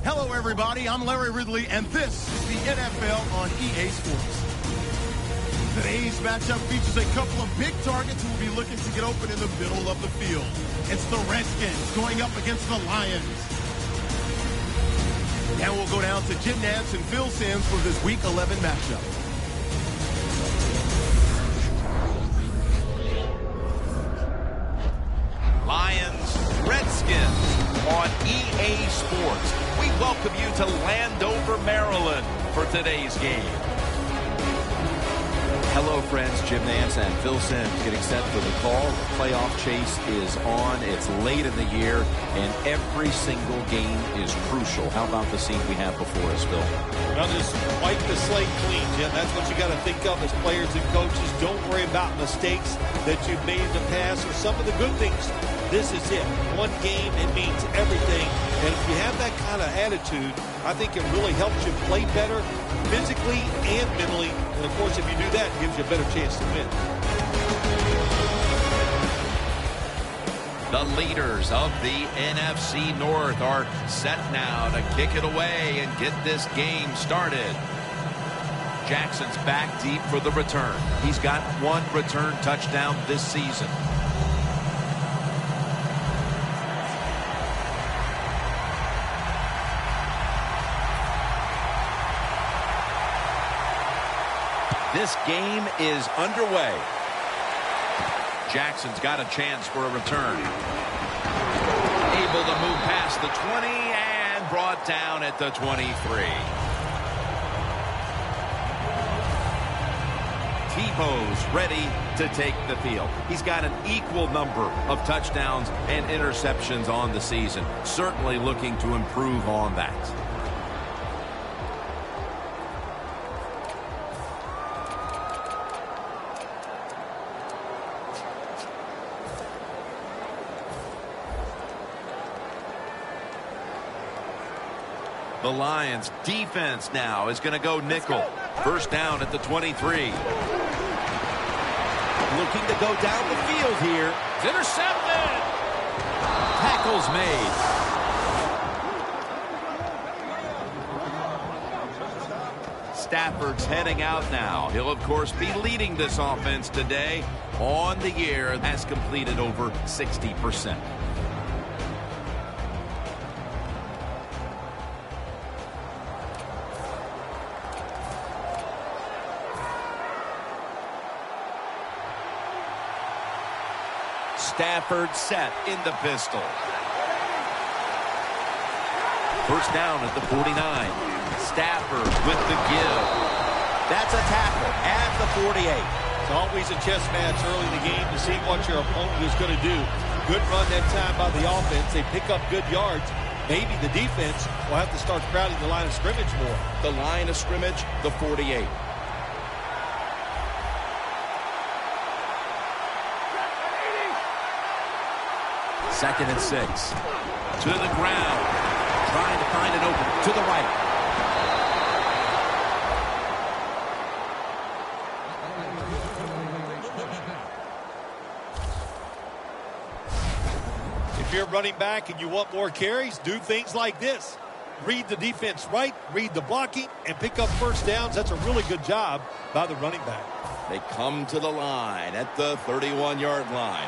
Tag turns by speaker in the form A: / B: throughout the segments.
A: Hello, everybody. I'm Larry Ridley, and this is the NFL on EA Sports. Today's matchup features a couple of big targets who will be looking to get open in the middle of the field. It's the Redskins going up against the Lions. Now we'll go down to Jim Nantz and Phil Simms for this Week 11 matchup.
B: Lions, Redskins on EA Sports. We welcome you to Landover, Maryland for today's game.
C: Hello, friends. Jim Nantz and Phil Simms getting set for the call. The playoff chase is on. It's late in the year, and every single game is crucial. How about the scene we have before us, Phil?
D: Well, just wipe the slate clean, Jim. That's what you got to think of as players and coaches. Don't worry about mistakes that you've made in the past or some of the good things. This is it. One game, it means everything. And if you have that kind of attitude, I think it really helps you play better physically and mentally. And, of course, if you do that, it gives you a better chance to win.
B: The leaders of the NFC North are set now to kick it away and get this game started. Jackson's back deep for the return. He's got one return touchdown this season. This game is underway. Jackson's got a chance for a return. Able to move past the 20 and brought down at the 23. Tebow's ready to take the field. He's got an equal number of touchdowns and interceptions on the season. Certainly looking to improve on that. The Lions defense now is going to go nickel. First down at the 23. Looking to go down the field here. It's intercepted. Tackles made. Stafford's heading out now. He'll, of course, be leading this offense today. On the year, has completed over 60%. Stafford set in the pistol. First down at the 49. Stafford with the give. That's a tackle at the 48.
D: It's always a chess match early in the game to see what your opponent is going to do. Good run that time by the offense. They pick up good yards. Maybe the defense will have to start crowding the line of scrimmage more.
B: The line of scrimmage, the 48. Second and 6. To the ground. Trying to find an open. To the right.
D: If you're running back and you want more carries, do things like this. Read the defense right, read the blocking, and pick up first downs. That's a really good job by the running back.
B: They come to the line at the 31-yard line.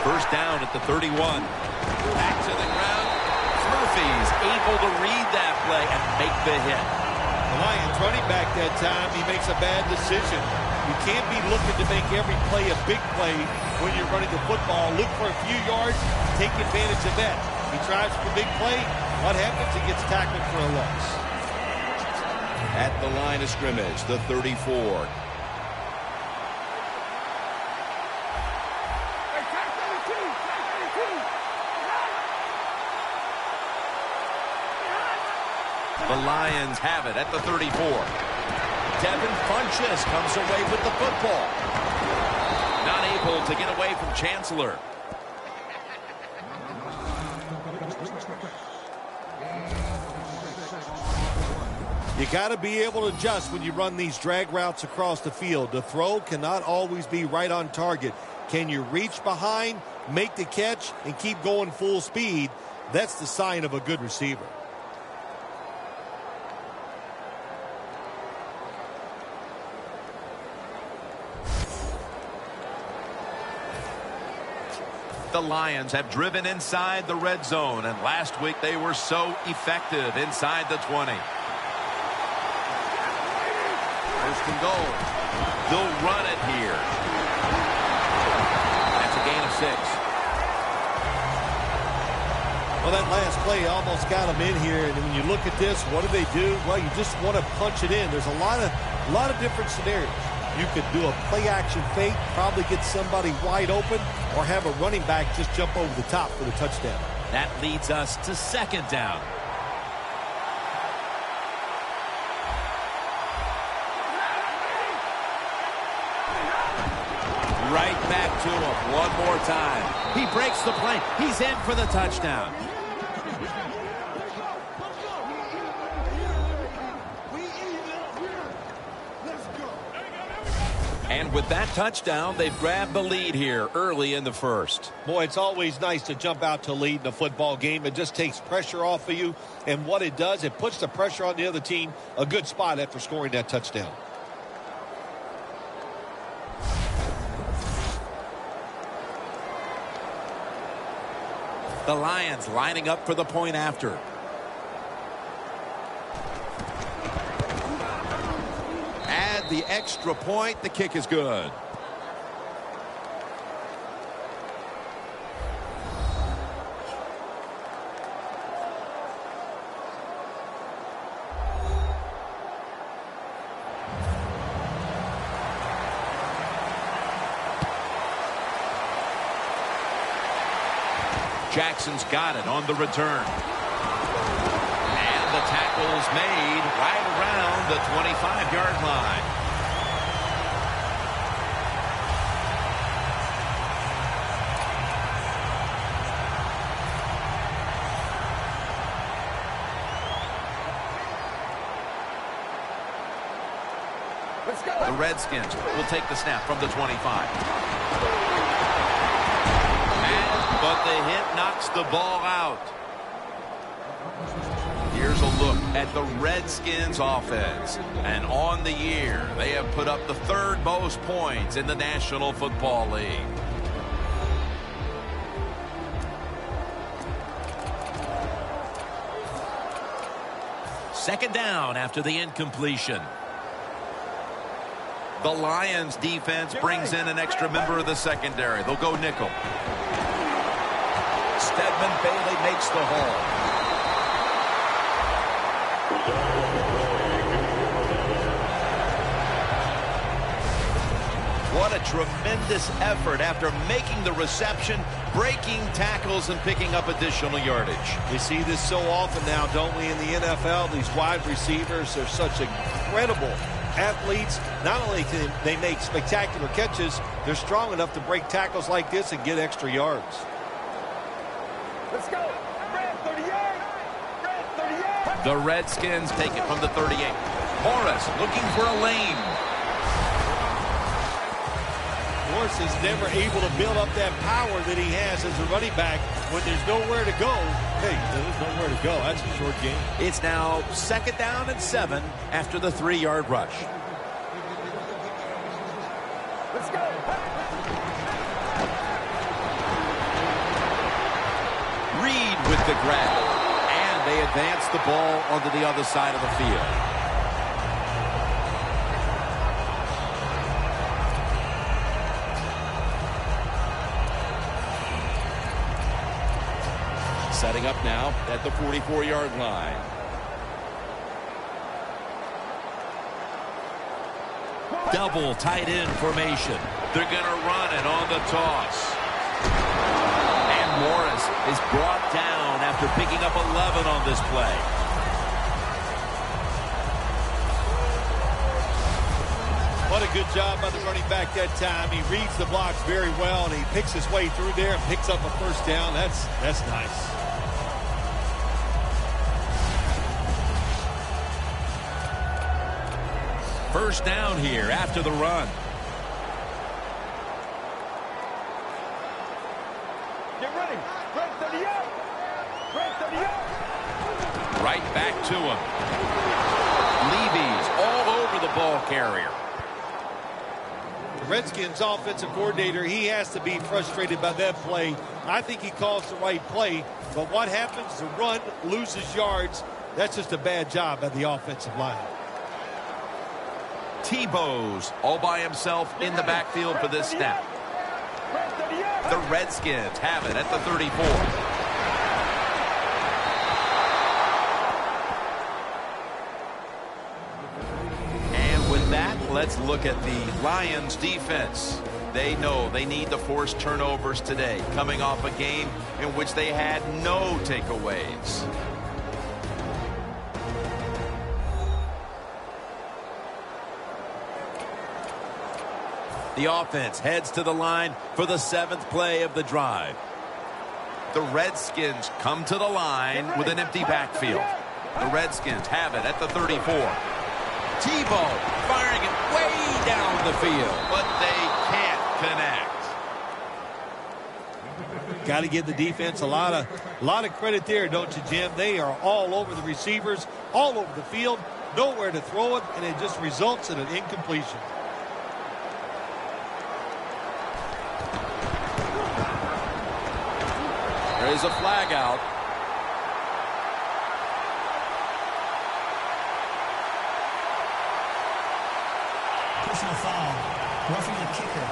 B: First down at the 31. Back to the ground. Murphy's able to read that play and make the hit.
D: The Lions running back that time, he makes a bad decision. You can't be looking to make every play a big play when you're running the football. Look for a few yards, take advantage of that. He tries for a big play. What happens? He gets tackled for a loss.
B: At the line of scrimmage, the 34. The Lions have it at the 34. Devin Funchess comes away with the football. Not able to get away from Chancellor.
D: You got to be able to adjust when you run these drag routes across the field. The throw cannot always be right on target. Can you reach behind, make the catch, and keep going full speed? That's the sign of a good receiver.
B: The Lions have driven inside the red zone, and last week they were so effective inside the 20. First and goal. They'll run it here. That's a gain of 6.
D: Well, that last play almost got them in here, and when you look at this, what do? Well, you just want to punch it in. There's a lot of different scenarios. You could do a play-action fake, probably get somebody wide open, or have a running back just jump over the top for the touchdown.
B: That leads us to second down. Right back to him one more time. He breaks the play. He's in for the touchdown. And with that touchdown, they've grabbed the lead here early in the first.
D: Boy, it's always nice to jump out to lead in a football game. It just takes pressure off of you. And what it does, it puts the pressure on the other team. A good spot after scoring that touchdown.
B: The Lions lining up for the point after. Add the extra point. The kick is good. Jackson's got it on the return. And the tackle's made right around the 25-yard line. Let's go. The Redskins will take the snap from the 25. But the hit knocks the ball out. Here's a look at the Redskins offense. And on the year, they have put up the third most points in the National Football League. Second down after the incompletion. The Lions defense brings in an extra member of the secondary. They'll go nickel. Stedman Bailey makes the haul. What a tremendous effort after making the reception, breaking tackles, and picking up additional yardage.
D: We see this so often now, don't we, in the NFL? These wide receivers are such incredible athletes. Not only can they make spectacular catches, they're strong enough to break tackles like this and get extra yards.
E: Let's go. Red 38. Red 38.
B: The Redskins take it from the 38. Morris looking for a lane.
D: Morris is never able to build up that power that he has as a running back. When there's nowhere to go, hey, there's nowhere to go. That's a short game.
B: It's now second down and 7 after the 3-yard rush.
E: Let's go.
B: Reed with the grab. And they advance the ball onto the other side of the field. Setting up now at the 44-yard line. Double tight end formation. They're going to run it on the toss. And Morris is brought down after picking up 11 on this play.
D: What a good job by the running back that time. He reads the blocks very well, and he picks his way through there and picks up a first down. That's nice.
B: First down here after the run.
E: Get ready. Red 38. Red 38.
B: Right back to him. Levy's all over the ball carrier.
D: Redskins offensive coordinator, he has to be frustrated by that play. I think he calls the right play, but what happens? The run loses yards. That's just a bad job by the offensive line.
B: Tebow's all by himself in the backfield for this snap. The Redskins have it at the 34. And with that, let's look at the Lions defense. They know they need to force turnovers today, coming off a game in which they had no takeaways. The offense heads to the line for the 7th play of the drive. The Redskins come to the line with an empty backfield. The Redskins have it at the 34. Tebow firing it way down the field, but they can't connect.
D: Got to give the defense a lot of credit there, don't you, Jim? They are all over the receivers, all over the field, nowhere to throw it, and it just results in an incompletion.
B: There is a flag out.
F: Personal foul. Roughing the kicker.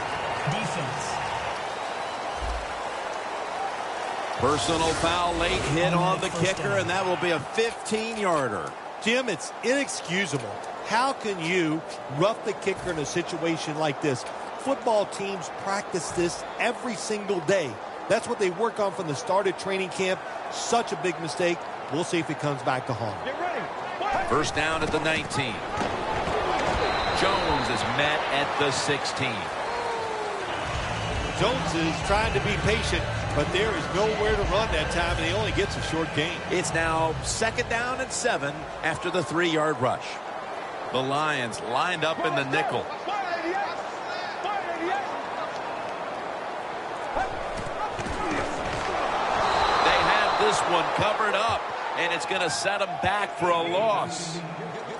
F: Defense.
C: Personal foul, late hit on the kicker, and that will be a 15-yarder.
D: Jim, it's inexcusable. How can you rough the kicker in a situation like this? Football teams practice this every single day. That's what they work on from the start of training camp. Such a big mistake. We'll see if it comes back to haunt them.
B: First down at the 19. Jones is met at the 16.
D: Jones is trying to be patient, but there is nowhere to run that time, and he only gets a short gain.
C: It's now 2nd down and 7 after the 3-yard rush.
B: The Lions lined up in the nickel. This one covered up, and it's going to set them back for a loss.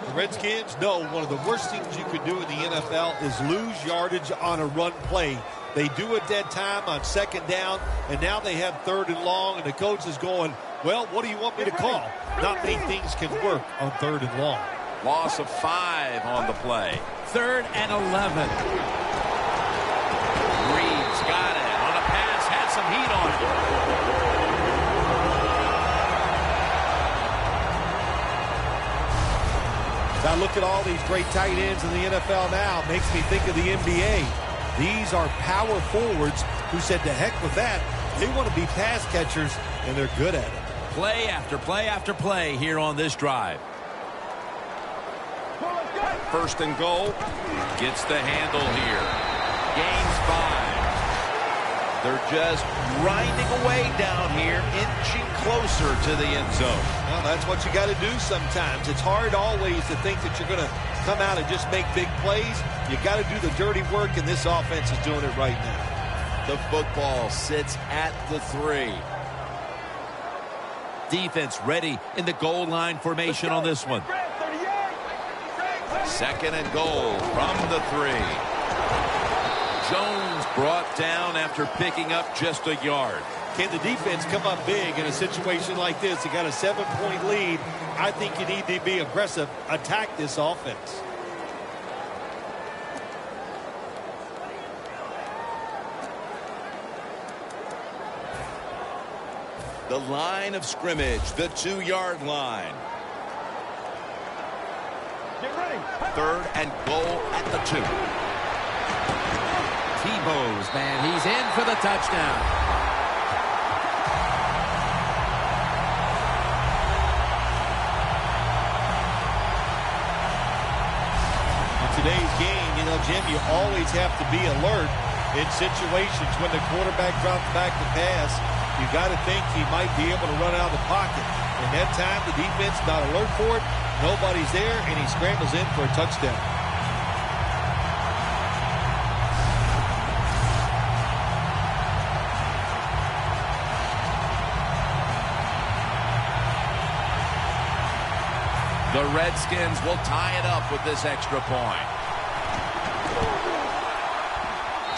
D: The Redskins know one of the worst things you could do in the NFL is lose yardage on a run play. They do it that time on 2nd down, and now they have 3rd and long, and the coach is going, well, what do you want me to call? Not many things can work on 3rd and long.
B: Loss of 5 on the play.
C: 3rd and 11.
B: Reeves got it on a pass, had some heat on it.
D: Now look at all these great tight ends in the NFL now. Makes me think of the NBA. These are power forwards who said to heck with that. They want to be pass catchers, and they're good at it.
B: Play after play after play here on this drive. 1st and goal. Gets the handle here. Gains 5. They're just grinding away down here, inching closer to the end zone.
D: Well, that's what you got to do sometimes. It's hard always to think that you're going to come out and just make big plays. You got to do the dirty work, and this offense is doing it right now.
B: The football sits at the 3.
C: Defense ready in the goal line formation on this one.
B: 2nd and goal from the 3. Jones brought down after picking up just a yard.
D: Can the defense come up big in a situation like this? You got a 7-point lead. I think you need to be aggressive, attack this offense.
B: The line of scrimmage, the 2-yard line.
E: Get ready.
B: 3rd and goal at the 2.
C: Tebow's man, he's in for the touchdown.
D: In today's game, you know, Jim, you always have to be alert in situations when the quarterback drops back to pass. You got to think he might be able to run out of the pocket. And that time, the defense not alert for it. Nobody's there, and he scrambles in for a touchdown.
B: The Redskins will tie it up with this extra point.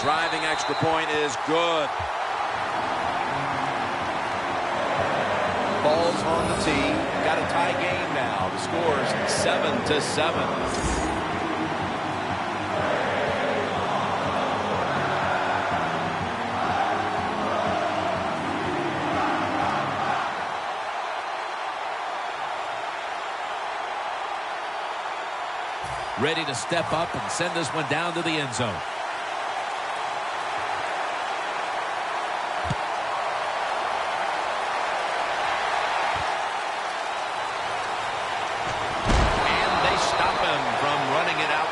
B: Driving extra point is good. Ball's on the tee. Got a tie game now. The score's 7-7. Ready to step up and send this one down to the end zone.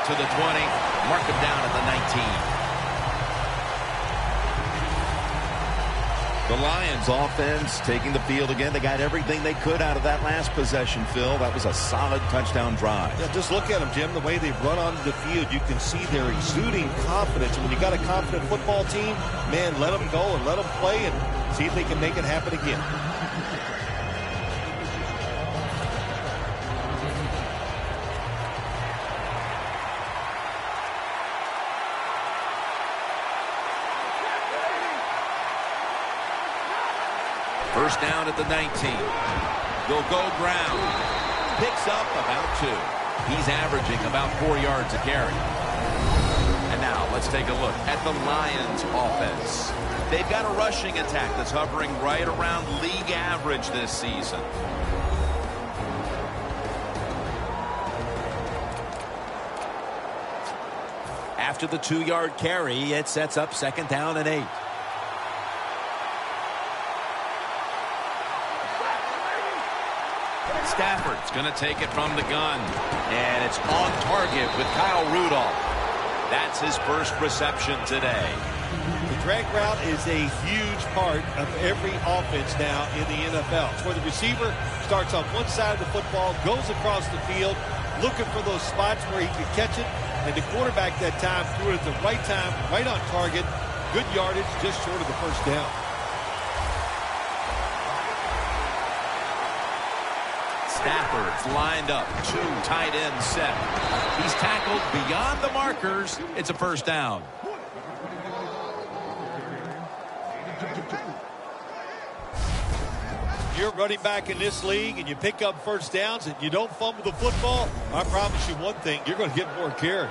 B: To the 20, mark him down at the 19.
C: The Lions offense taking the field again. They got everything they could out of that last possession, Phil. That was a solid touchdown drive.
D: Yeah, just look at them, Jim. The way they run onto the field, you can see they're exuding confidence. And when you got a confident football team, man, let them go and let them play and see if they can make it happen again.
B: First down at the 19. They'll go Brown. Picks up about 2. He's averaging about 4 yards a carry. And now let's take a look at the Lions offense. They've got a rushing attack that's hovering right around league average this season. After the 2-yard carry, it sets up 2nd down and 8. Stafford's going to take it from the gun. And it's on target with Kyle Rudolph. That's his first reception today.
D: The drag route is a huge part of every offense now in the NFL. It's where the receiver starts on one side of the football, goes across the field, looking for those spots where he can catch it. And the quarterback that time threw it at the right time, right on target. Good yardage, just short of the first down.
B: Stafford's lined up, 2 tight ends set. He's tackled beyond the markers. It's a first down.
D: You're running back in this league and you pick up first downs and you don't fumble the football, I promise you one thing, you're going to get more carries.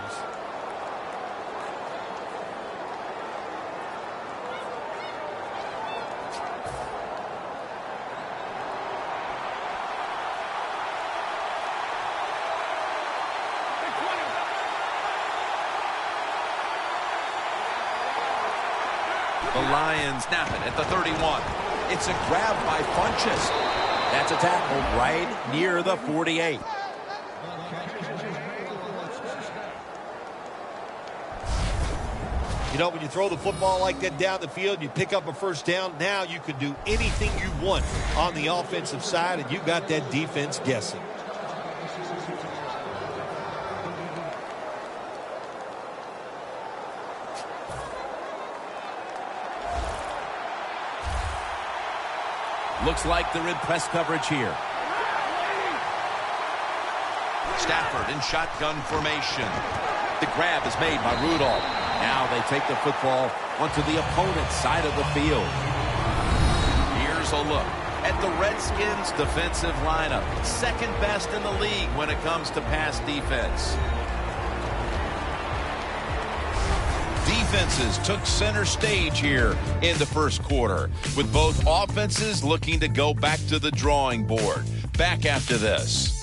B: The Lions snap it at the 31. It's a grab by Funchess. That's a tackle right near the 48.
D: You know, when you throw the football like that down the field, you pick up a first down, now you can do anything you want on the offensive side, and you got that defense guessing.
B: Looks like they're in press coverage here. Stafford in shotgun formation. The grab is made by Rudolph. Now they take the football onto the opponent's side of the field. Here's a look at the Redskins defensive lineup. 2nd best in the league when it comes to pass defense. Defenses took center stage here in the first quarter, with both offenses looking to go back to the drawing board. Back after this.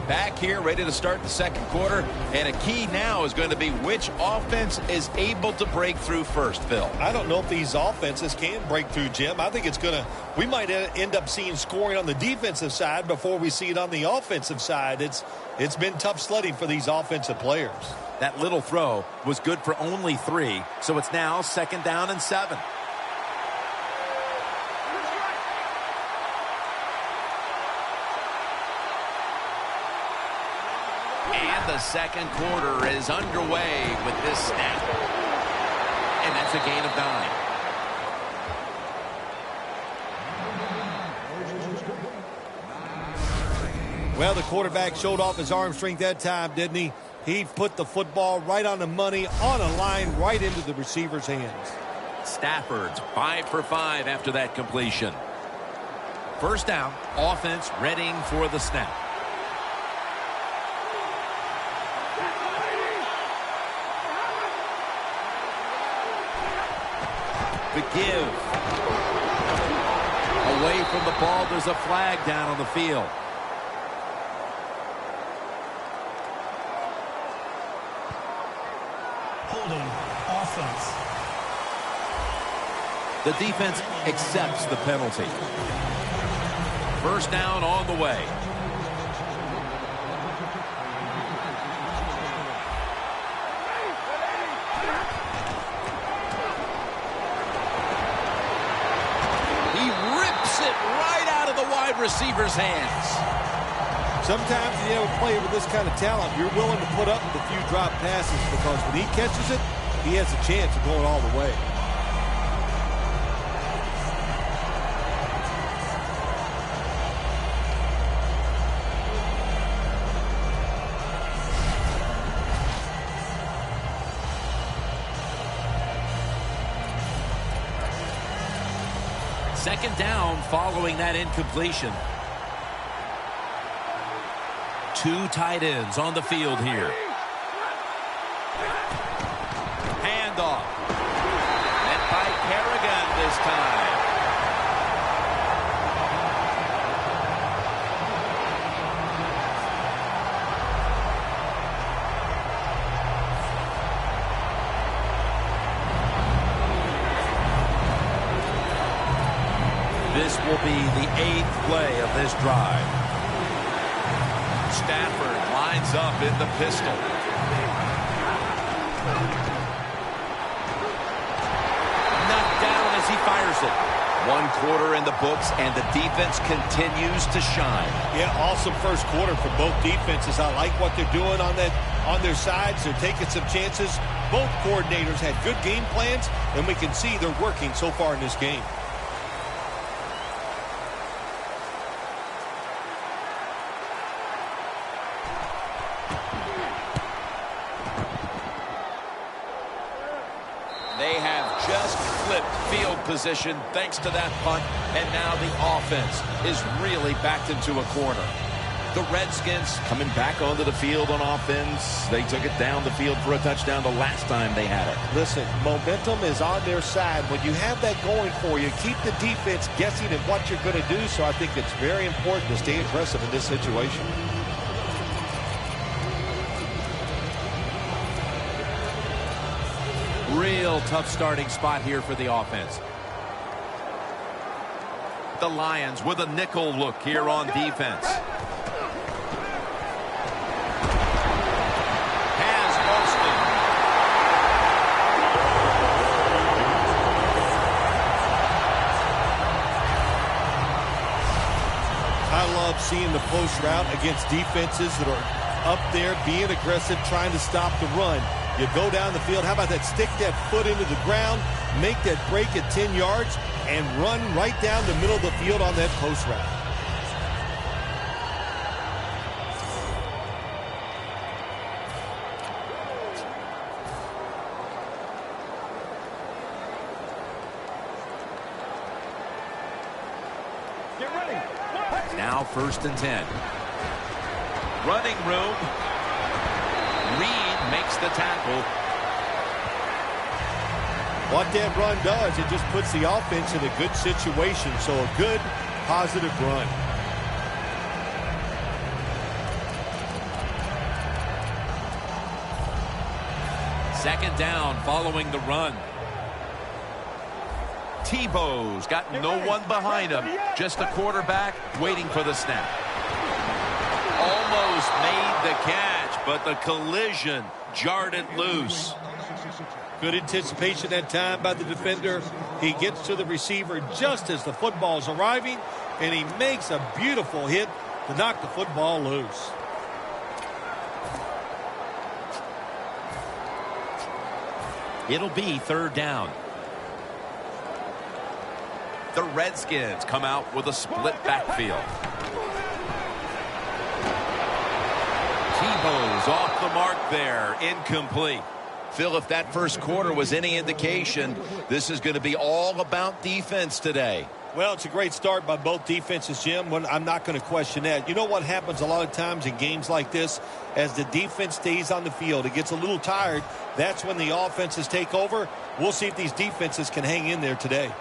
B: Back here, ready to start the second quarter, and a key now is going to be which offense is able to break through first, Phil.
D: I don't know if these offenses can break through, Jim. I think we might end up seeing scoring on the defensive side before we see it on the offensive side. It's been tough sledding for these offensive players.
B: That little throw was good for only 3, so it's now 2nd down and 7. The second quarter is underway with this snap. And that's a gain of 9.
D: Well, the quarterback showed off his arm strength that time, didn't he? He put the football right on the money, on a line, right into the receiver's hands.
B: Stafford's 5 for 5 after that completion. First down, offense readying for the snap. The give. Away from the ball, there's a flag down on the field.
F: Holding offense.
B: The defense accepts the penalty. First down on the way. He rips it right out of the wide receiver's hands.
D: Sometimes when you have a player with this kind of talent, you're willing to put up with a few drop passes because when he catches it, he has a chance of going all the way.
B: Second down following that incompletion. Two tight ends on the field here. Handoff. And by Kerrigan this time. This will be the 8th play of this drive. Stafford lines up in the pistol. Knocked down as he fires it. 1 quarter in the books, and the defense continues to shine.
D: Yeah, awesome first quarter for both defenses. I like what they're doing on their sides. They're taking some chances. Both coordinators had good game plans, and we can see they're working so far in this game.
B: They have just flipped field position thanks to that punt, and now the offense is really backed into a corner. The Redskins coming back onto the field on offense. They took it down the field for a touchdown the last time they had it.
D: Listen, momentum is on their side. When you have that going for you, keep the defense guessing at what you're going to do, so I think it's very important to stay aggressive in this situation.
B: Real tough starting spot here for the offense. The Lions with a nickel look here on defense. Has Austin.
D: I love seeing the post route against defenses that are up there being aggressive, trying to stop the run. You go down the field. How about that? Stick that foot into the ground, make that break at 10 yards, and run right down the middle of the field on that post route.
E: Get ready.
B: Now 1st and 10. Running room. Reed makes the tackle.
D: What that run does, it just puts the offense in a good situation. So a good, positive run.
B: Second down following the run. Tebow's got no one behind him. Just the quarterback waiting for the snap. Almost made the catch, but the collision jarred it loose.
D: Good anticipation that time by the defender. He gets to the receiver just as the football's arriving, and he makes a beautiful hit to knock the football loose.
B: It'll be 3rd down. The Redskins come out with a split backfield. He's off the mark there. Incomplete. Phil, if that first quarter was any indication, this is going to be all about defense today.
D: Well, it's a great start by both defenses, Jim. I'm not going to question that. You know what happens a lot of times in games like this? As the defense stays on the field, it gets a little tired. That's when the offenses take over. We'll see if these defenses can hang in there today.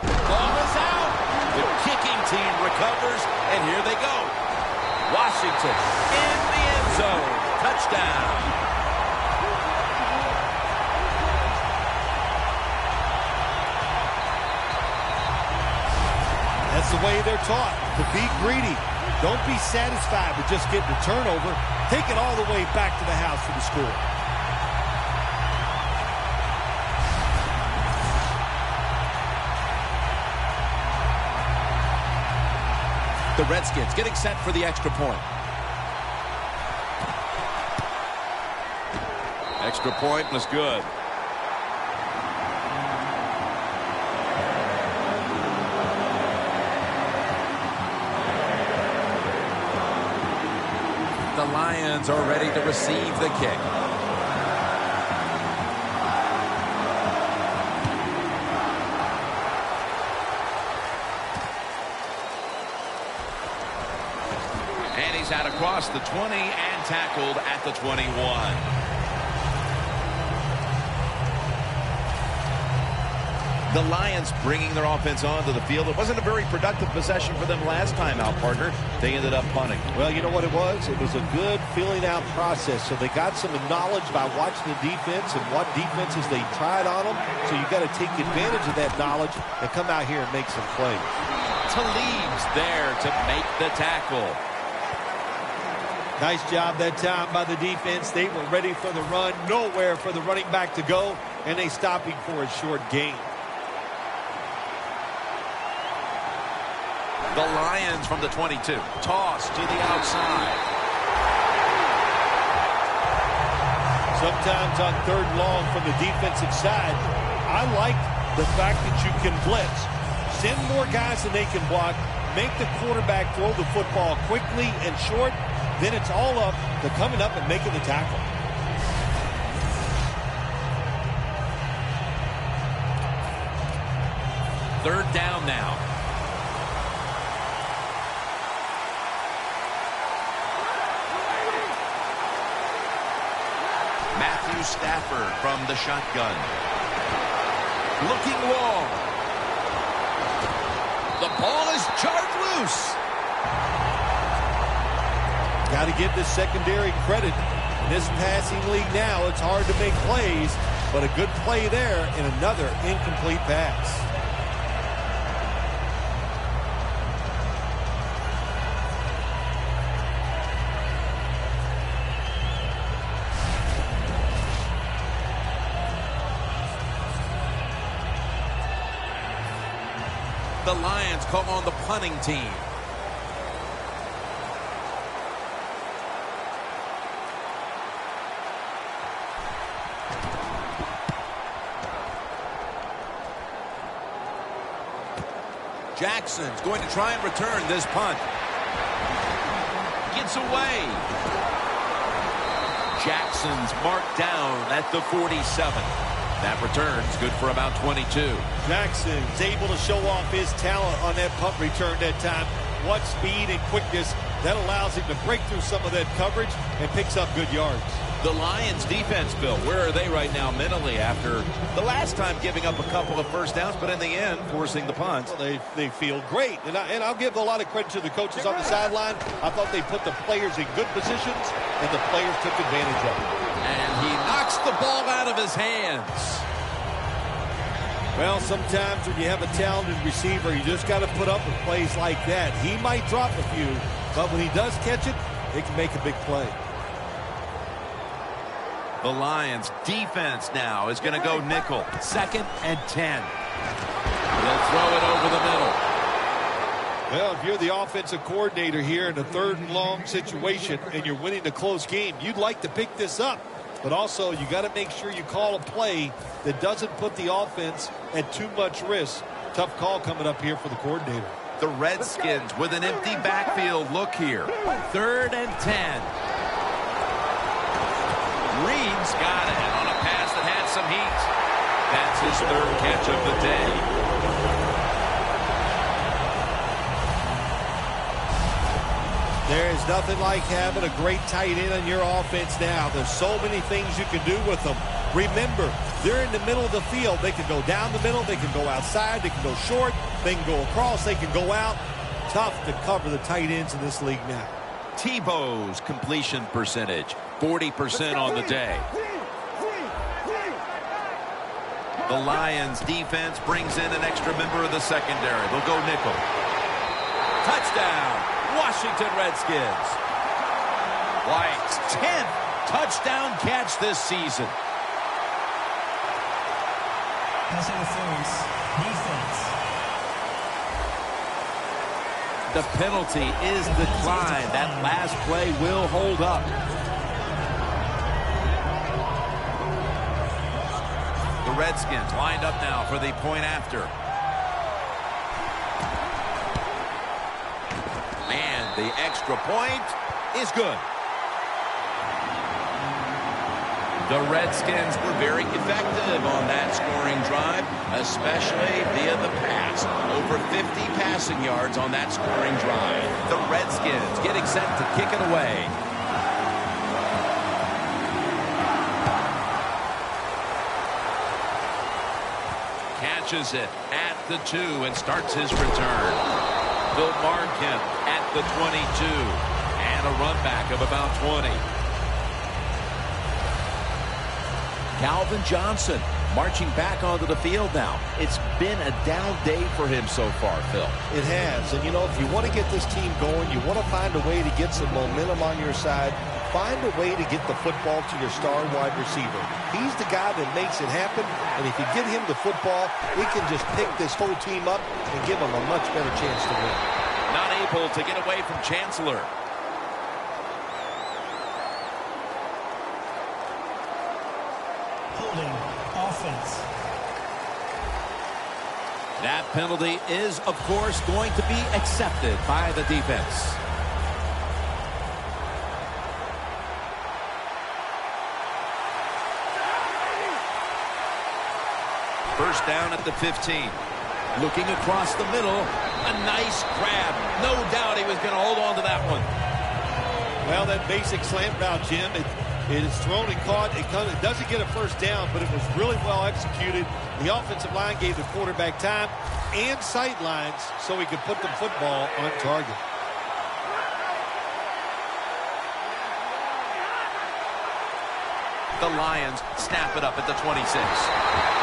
B: Ball is out. The kicking team recovers, and here they go. Washington in the end zone. Touchdown.
D: That's the way they're taught, to be greedy. Don't be satisfied with just getting a turnover. Take it all the way back to the house for the score.
C: The Redskins getting set for the extra point.
B: Extra point was good.
C: The Lions are ready to receive the kick.
B: And he's out across the 20 and tackled at the 21. The Lions bringing their offense onto the field. It wasn't a very productive possession for them last time out, partner. They ended up punting.
D: Well, you know what it was? It was a good filling out process. So they got some knowledge by watching the defense and what defenses they tried on them. So you got to take advantage of that knowledge and come out here and make some plays.
B: Talib's there to make the tackle.
D: Nice job that time by the defense. They were ready for the run. Nowhere for the running back to go. And they stopped him for a short gain.
B: The Lions from the 22. Toss to the outside.
D: Sometimes on third and long from the defensive side, I like the fact that you can blitz. Send more guys than they can block. Make the quarterback throw the football quickly and short. Then it's all up to coming up and making the tackle.
B: Third down now. Stafford from the shotgun. Looking long. The ball is jarred loose.
D: Got to give the secondary credit. In this passing league now, it's hard to make plays, but a good play there and another incomplete pass.
C: The Lions call on the punting team. Jackson's going to try and return this punt.
B: Gets away. Jackson's marked down at the 47. That return's good for about 22.
D: Jackson's able to show off his talent on that punt return that time. What speed and quickness that allows him to break through some of that coverage and picks up good yards.
B: The Lions defense, Bill, where are they right now mentally after the last time giving up a couple of first downs, but in the end forcing the punt?
D: Well, they feel great, and I'll give a lot of credit to the coaches on the sideline. I thought they put the players in good positions, and the players took advantage of it.
B: And he knocks the ball out of his hands.
D: Well, sometimes when you have a talented receiver, you just got to put up with plays like that. He might drop a few, but when he does catch it, it can make a big play.
B: The Lions defense now is going to go nickel. 2nd and 10. They'll throw it over the middle.
D: Well, if you're the offensive coordinator here in a 3rd and long situation and you're winning a close game, you'd like to pick this up. but also you got to make sure you call a play that doesn't put the offense at too much risk. Tough call coming up here for the coordinator.
B: The Redskins with an empty backfield look here. 3rd and 10. Reed's got it on a pass that had some heat. That's his 3rd catch of the day.
D: There is nothing like having a great tight end on your offense now. There's so many things you can do with them. Remember, they're in the middle of the field. They can go down the middle. They can go outside. They can go short. They can go across. They can go out. Tough to cover the tight ends in this league now.
B: Tebow's completion percentage, 40% on the day. The Lions defense brings in an extra member of the secondary. They'll go nickel. Touchdown, Washington Redskins. White's 10th touchdown catch this season.
F: Pass interference. Defense.
B: The penalty is declined. That last play will hold up. The Redskins lined up now for the point after. And the extra point is good. The Redskins were very effective on that scoring drive, especially via the pass. Over 50 passing yards on that scoring drive. The Redskins getting set to kick it away. Catches it at the 2 and starts his return. They'll mark him at the 22 and a run back of about 20. Calvin Johnson marching back onto the field now. It's been a down day for him so far, Phil.
D: It has. And, you know, if you want to get this team going, you want to find a way to get some momentum on your side. Find a way to get the football to your star wide receiver. He's the guy that makes it happen. And if you get him the football, he can just pick this whole team up and give them a much better chance to win.
B: Not able to get away from Chancellor.
F: Holding. Offense.
B: That penalty is, of course, going to be accepted by the defense. First down at the 15. Looking across the middle. A nice grab. No doubt he was going to hold on to that one.
D: Well, that basic slant route, Jim, it is thrown and caught. It doesn't get a first down, but it was really well executed. The offensive line gave the quarterback time and sight lines so he could put the football on target.
B: The Lions snap it up at the 26.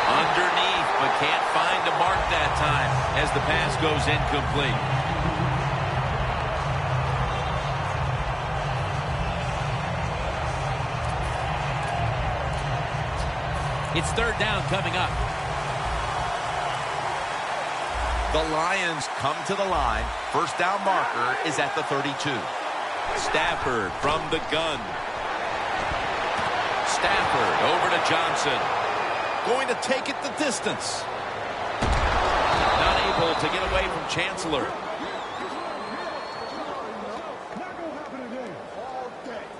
B: Underneath, but can't find a mark that time as the pass goes incomplete. It's 3rd down coming up. The Lions come to the line. First down marker is at the 32. Stafford from the gun. Stafford over to Johnson. Going to take it the distance. Not able to get away from Chancellor.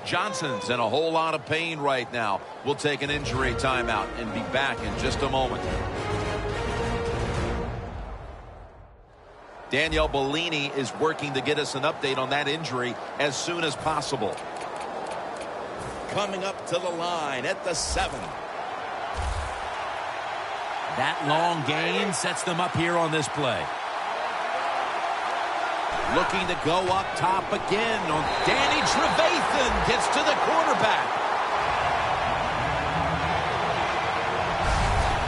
B: Johnson's in a whole lot of pain right now. We'll take an injury timeout and be back in just a moment. Danielle Bellini is working to get us an update on that injury as soon as possible. Coming up to the line at the 7. That long gain sets them up here on this play. Looking to go up top again on Danny Trevathan. Gets to the quarterback.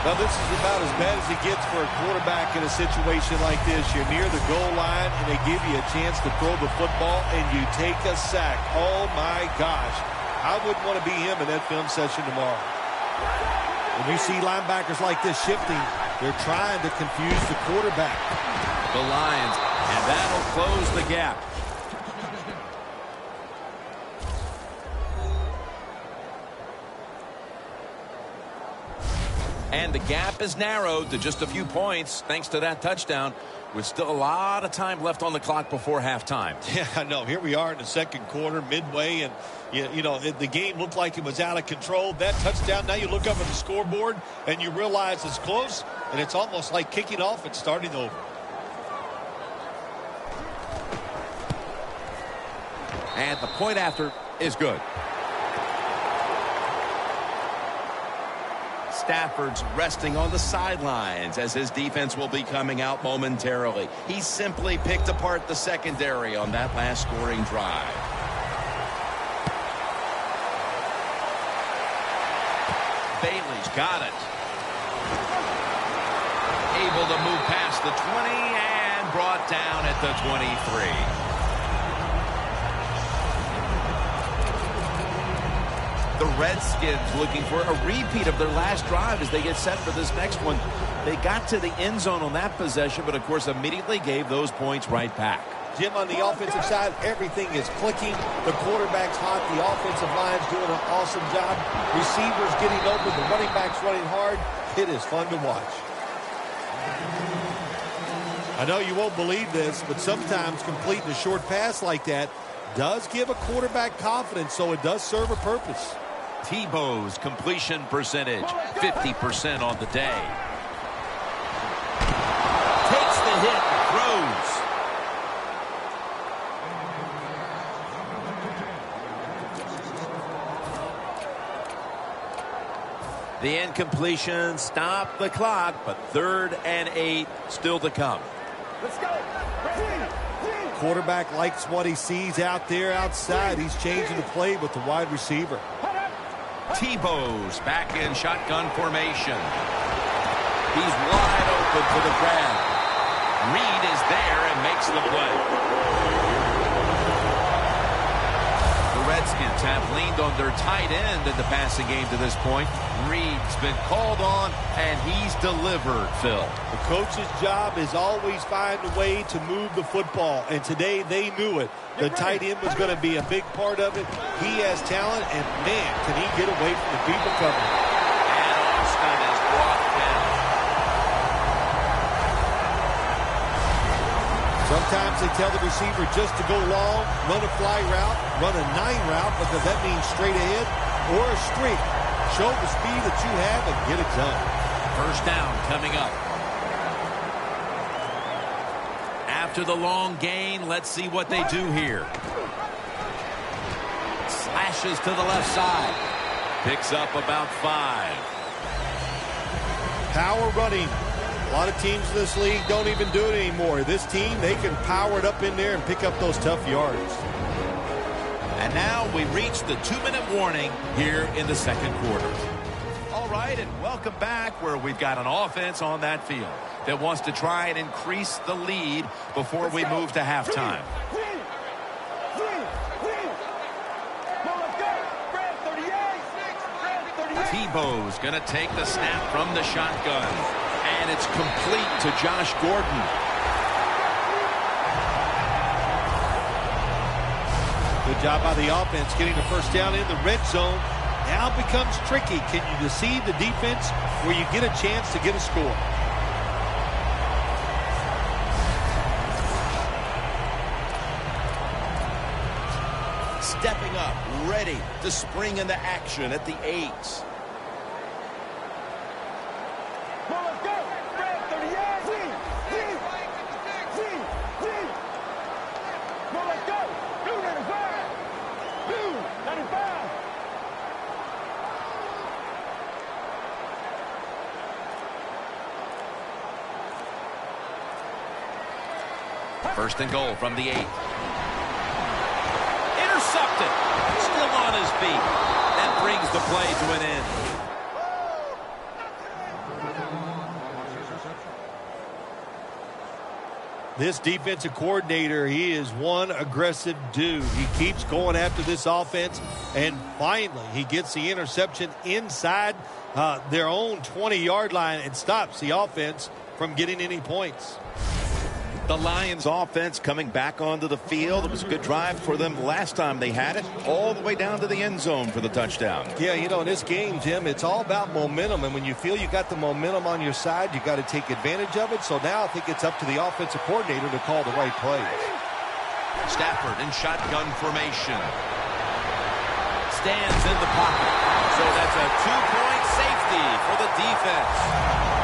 D: Now, this is about as bad as it gets for a quarterback in a situation like this. You're near the goal line, and they give you a chance to throw the football, and you take a sack. Oh, my gosh. I wouldn't want to be him in that film session tomorrow. When you see linebackers like this shifting, they're trying to confuse the quarterback.
B: The Lions, and that'll close the gap.
C: and the gap is narrowed to just a few points thanks to that touchdown, with still a lot of time left on the clock before halftime.
D: Yeah, I know. Here we are in the second quarter, midway, and you know, the game looked like it was out of control. That touchdown, now you look up at the scoreboard and you realize it's close, and it's almost like kicking off and starting over.
C: And the point after is good. Stafford's resting on the sidelines as his defense will be coming out momentarily. He simply picked apart the secondary on that last scoring drive. Bailey's got it. Able to move past the 20 and brought down at the 23. The Redskins looking for a repeat of their last drive as they get set for this next one. They got to the end zone on that possession, but of course immediately gave those points right back.
D: Jim, on the offensive side, everything is clicking. The quarterback's hot. The offensive line's doing an awesome job. Receivers getting open. The running back's running hard. It is fun to watch. I know you won't believe this, but sometimes completing a short pass like that does give a quarterback confidence, so it does serve a purpose.
C: Tebow's completion percentage, 50% on the day. Takes the hit, throws. The incompletion stopped the clock, but 3rd and 8 still to come.
E: Let's go.
D: Quarterback likes what he sees out there outside. He's changing the play with the wide receiver.
C: Tebow's back in shotgun formation. He's wide open for the grab. Reed is there and makes the play. The Redskins have leaned on their tight end in the passing game to this point. Reed's been called on, and he's delivered, Phil.
D: The coach's job is always find a way to move the football, and today they knew it. The tight end was going to be a big part of it. He has talent, and man, can he get away from the people covering.
C: And Austin is brought down.
D: Sometimes they tell the receiver just to go long, run a fly route, run a 9 route, because that means straight ahead or a streak. Show the speed that you have and get it done.
C: First down coming up. After the long gain, let's see what they do here. Slashes to the left side. Picks up about 5.
D: Power running. A lot of teams in this league don't even do it anymore. This team, they can power it up in there and pick up those tough yards.
C: And now we reach the 2-minute warning here in the second quarter. All right, and welcome back where we've got an offense on that field that wants to try and increase the lead before we move to halftime. Tebow's going to take the snap from the shotgun, and it's complete to Josh Gordon.
D: Good job by the offense getting the first down in the red zone. Now it becomes tricky. Can you deceive the defense where you get a chance to get a score?
C: Stepping up, ready to spring into action at the 8. First and goal from the 8. Intercepted. Still on his feet. That brings the play to an end.
D: This defensive coordinator, he is one aggressive dude. He keeps going after this offense, and finally he gets the interception inside their own 20-yard line and stops the offense from getting any points.
B: The Lions offense coming back onto the field. It was a good drive for them last time they had it, all the way down to the end zone for the touchdown.
D: Yeah, you know, in this game, Jim, it's all about momentum. And when you feel you got the momentum on your side, you got to take advantage of it. So now I think it's up to the offensive coordinator to call the right plays.
B: Stafford in shotgun formation. Stands in the pocket. So that's a 2-point safety for the defense.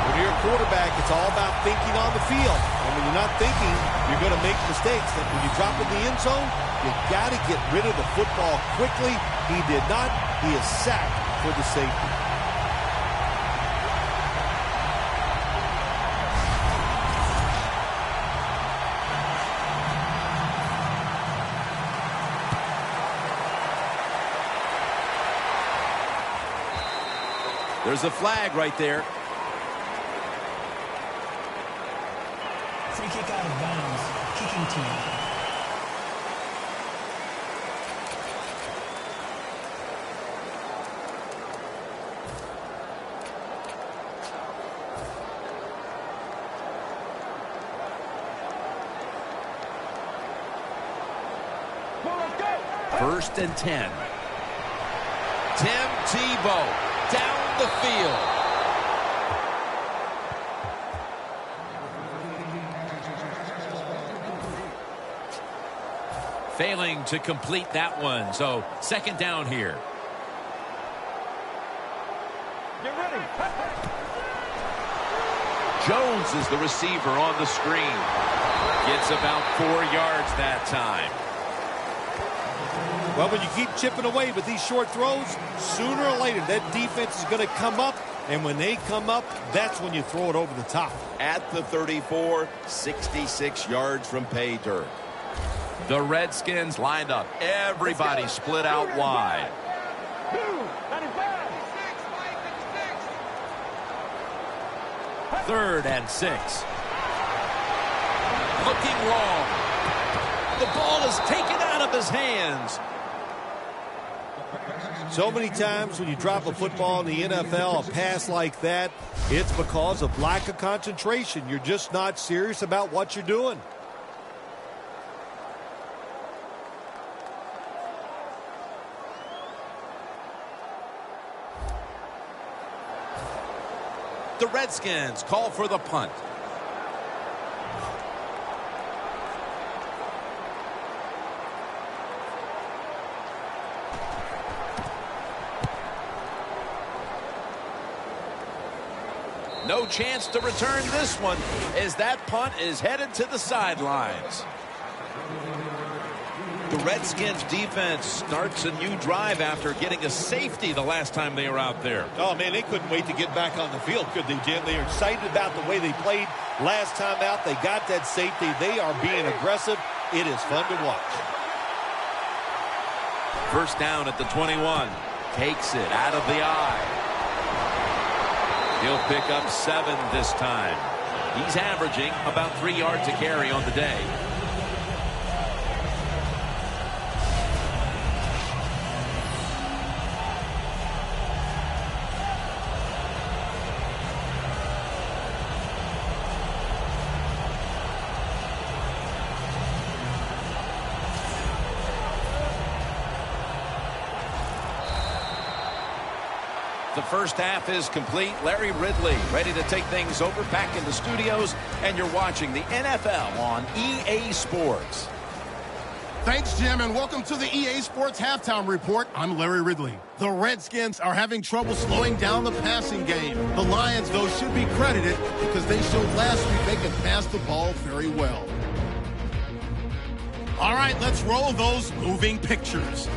D: When you're a quarterback, it's all about thinking on the field. And when you're not thinking, you're going to make mistakes. And when you drop in the end zone, you got to get rid of the football quickly. He did not. He is sacked for the safety.
B: There's a flag right there.
F: Free kick out of bounds. Kicking team.
B: First and 10. Tim Tebow down the field. Failing to complete that one, so second down here.
E: Get ready.
B: Jones is the receiver on the screen. Gets about 4 yards that time.
D: Well, when you keep chipping away with these short throws, sooner or later that defense is going to come up, and when they come up, that's when you throw it over the top.
B: At the 34, 66 yards from pay dirt. The Redskins lined up. Everybody split out wide. 3rd and 6. Looking wrong. The ball is taken out of his hands.
D: So many times when you drop a football in the NFL, a pass like that, it's because of lack of concentration. You're just not serious about what you're doing.
B: The Redskins call for the punt. No chance to return this one as that punt is headed to the sidelines. The Redskins defense starts a new drive after getting a safety the last time they were out there.
D: Oh, man, they couldn't wait to get back on the field, could they, Jim? They are excited about the way they played last time out. They got that safety. They are being aggressive. It is fun to watch.
B: First down at the 21. Takes it out of the eye. He'll pick up 7 this time. He's averaging about 3 yards a carry on the day. The first half is complete. Larry Ridley ready to take things over back in the studios, and you're watching the NFL on EA Sports.
A: Thanks, Jim, and welcome to the EA Sports Halftime Report. I'm Larry Ridley. The Redskins are having trouble slowing down the passing game. The Lions, though, should be credited because they showed last week they can pass the ball very well. All right, let's roll those moving pictures.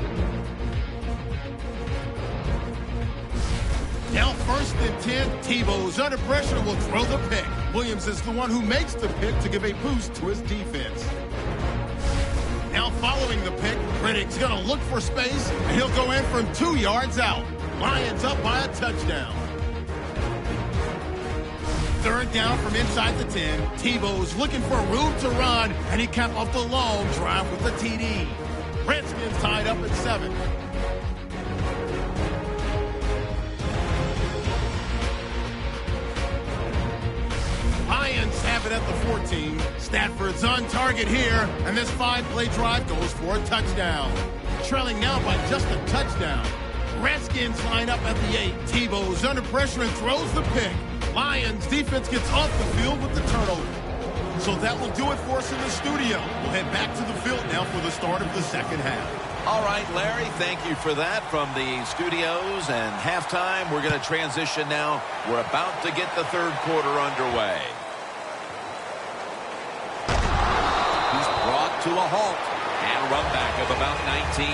A: Now 1st and 10, Tebow's under pressure will throw the pick. Williams is the one who makes the pick to give a boost to his defense. Now following the pick, Riddick's going to look for space, and he'll go in from 2 yards out. Lions up by a touchdown. 3rd down from inside the 10. Tebow's looking for room to run, and he capped off the long drive with the TD. Redskins tied up at 7. Lions have have it at the 14. Stafford's on target here, and this 5-play drive goes for a touchdown. Trailing now by just a touchdown. Redskins line up at the 8. Tebow's under pressure and throws the pick. Lions defense gets off the field with the turnover. So that will do it for us in the studio. We'll head back to the field now for the start of the second half.
B: All right, Larry, thank you for that from the studios and halftime. We're going to transition now. We're about to get the third quarter underway. He's brought to a halt and a run back of about 19.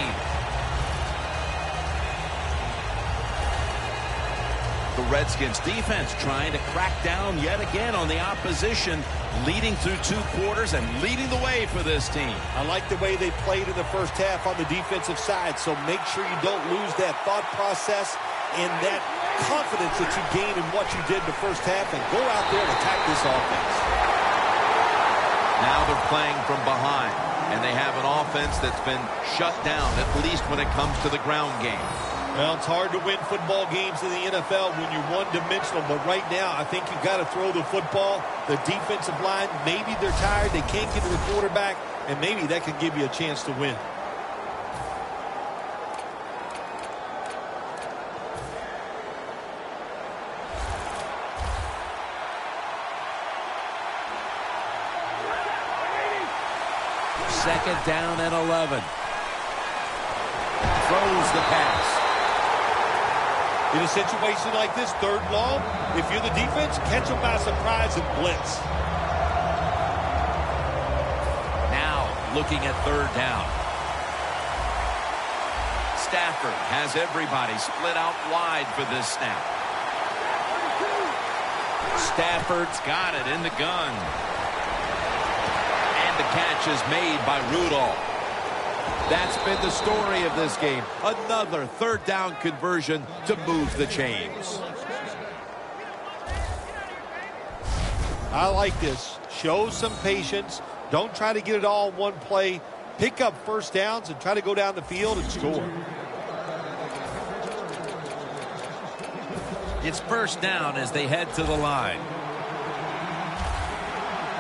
B: The Redskins defense trying to crack down yet again on the opposition, leading through 2 quarters and leading the way for this team.
D: I like the way they played in the first half on the defensive side, so make sure you don't lose that thought process and that confidence that you gained in what you did in the first half, and go out there and attack this offense.
B: Now they're playing from behind, and they have an offense that's been shut down, at least when it comes to the ground game.
D: Well, it's hard to win football games in the NFL when you're one-dimensional, but right now I think you've got to throw the football. The defensive line, maybe they're tired, they can't get to the quarterback, and maybe that could give you a chance to win.
B: Second down and 11. Throws the pass.
D: In a situation like this, third long, if you're the defense, catch them by surprise and blitz.
B: Now looking at third down. Stafford has everybody split out wide for this snap. Stafford's got it in the gun. And the catch is made by Rudolph. That's been the story of this game. Another third down conversion to move the chains.
D: I like this. Show some patience. Don't try to get it all in one play. Pick up first downs and try to go down the field and score.
B: It's first down as they head to the line.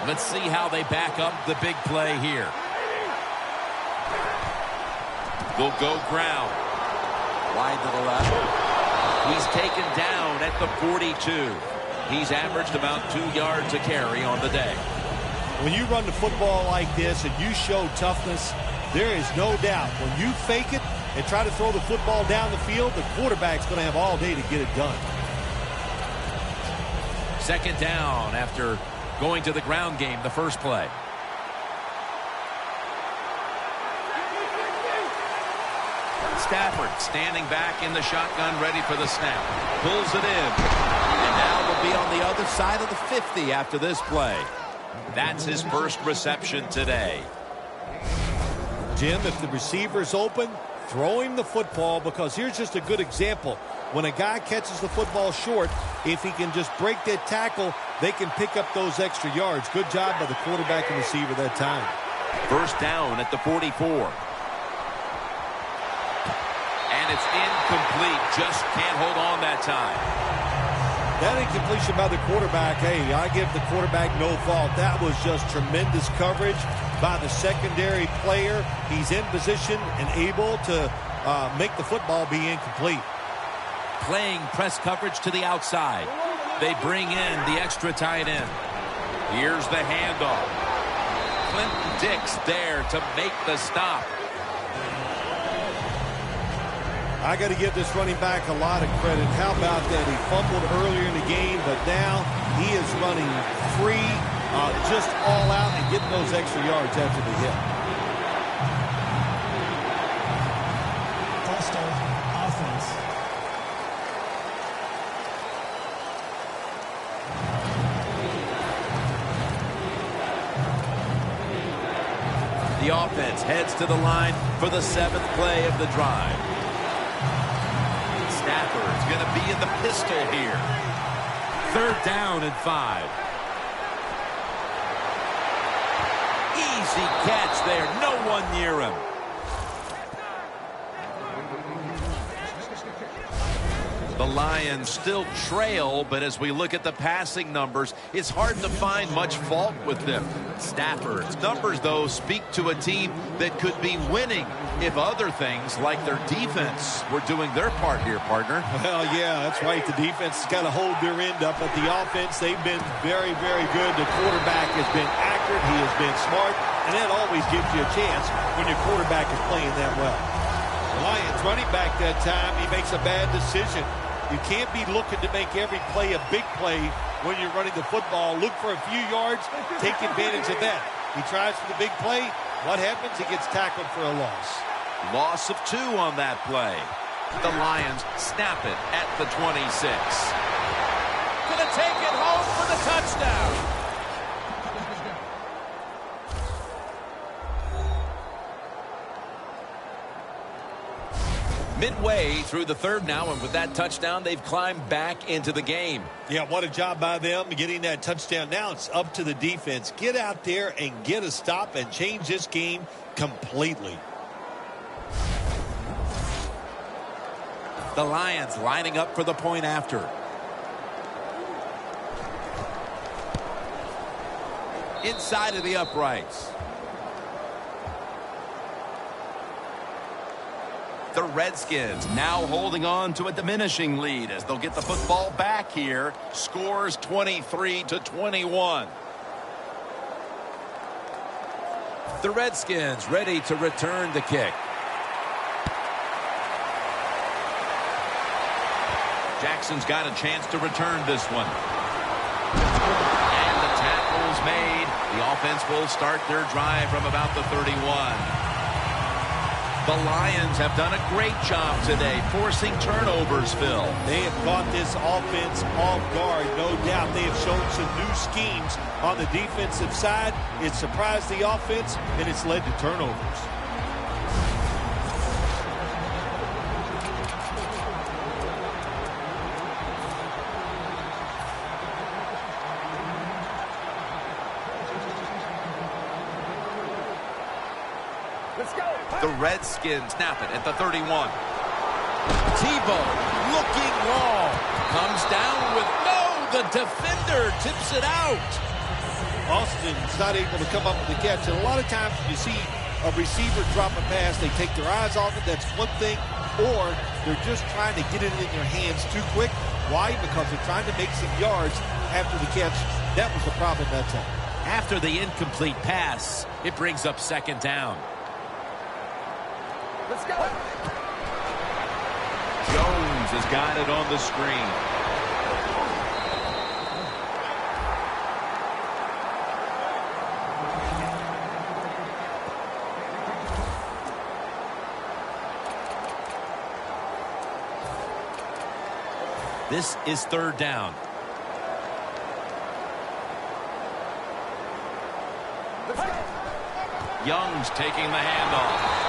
B: Let's see how they back up the big play here. They'll go ground. Wide to the left. He's taken down at the 42. He's averaged about 2 yards a carry on the day.
D: When you run the football like this and you show toughness, there is no doubt when you fake it and try to throw the football down the field, the quarterback's going to have all day to get it done.
B: Second down after going to the ground game the first play. Stafford standing back in the shotgun, ready for the snap. Pulls it in. And now they'll be on the other side of the 50 after this play. That's his first reception today.
D: Jim, if the receiver's open, throw him the football, because here's just a good example. When a guy catches the football short, if he can just break that tackle, they can pick up those extra yards. Good job by the quarterback and receiver that time.
B: First down at the 44. And it's incomplete. Just can't hold on that time.
D: That incompletion by the quarterback, hey, I give the quarterback no fault. That was just tremendous coverage by the secondary player. He's in position and able to make the football be incomplete.
B: Playing press coverage to the outside. They bring in the extra tight end. Here's the handoff. Clinton Dix there to make the stop.
D: I got to give this running back a lot of credit. How about that? He fumbled earlier in the game, but now he is running free, just all out and getting those extra yards after the hit.
F: First offense.
B: The offense heads to the line for the 7th play of the drive. Stafford's going to be in the pistol here. Third down and 5. Easy catch there. No one near him. The Lions still trail, but as we look at the passing numbers, it's hard to find much fault with them. Stafford's numbers, though, speak to a team that could be winning if other things like their defense were doing their part here, partner.
D: Well, yeah, that's right. The defense has got to hold their end up, but the offense, they've been very, very good. The quarterback has been accurate. He has been smart, and that always gives you a chance when your quarterback is playing that well. The Lions running back that time, he makes a bad decision. You can't be looking to make every play a big play when you're running the football. Look for a few yards, take advantage of that. He tries for the big play. What happens? He gets tackled for a loss.
B: Loss of 2 on that play. The Lions snap it at the 26. Gonna take it home for the touchdown. Midway through the third now, and with that touchdown, they've climbed back into the game.
D: Yeah, what a job by them getting that touchdown. Now it's up to the defense. Get out there and get a stop and change this game completely.
B: The Lions lining up for the point after. Inside of the uprights. The Redskins now holding on to a diminishing lead as they'll get the football back here. Scores 23-21. The Redskins ready to return the kick. Jackson's got a chance to return this one. And the tackle's made. The offense will start their drive from about the 31. The Lions have done a great job today forcing turnovers, Phil.
D: They have caught this offense off guard, no doubt. They have shown some new schemes on the defensive side. It surprised the offense, and it's led to turnovers.
B: The Redskins snap it at the 31. Tebow looking long. Comes down with no. The defender tips it out.
D: Austin's not able to come up with the catch. And a lot of times when you see a receiver drop a pass, they take their eyes off it. That's one thing. Or they're just trying to get it in their hands too quick. Why? Because they're trying to make some yards after the catch. That was the problem that time.
B: After the incomplete pass, it brings up second down.
E: Let's go.
B: Jones has got it on the screen. This is third down. Young's taking the handoff.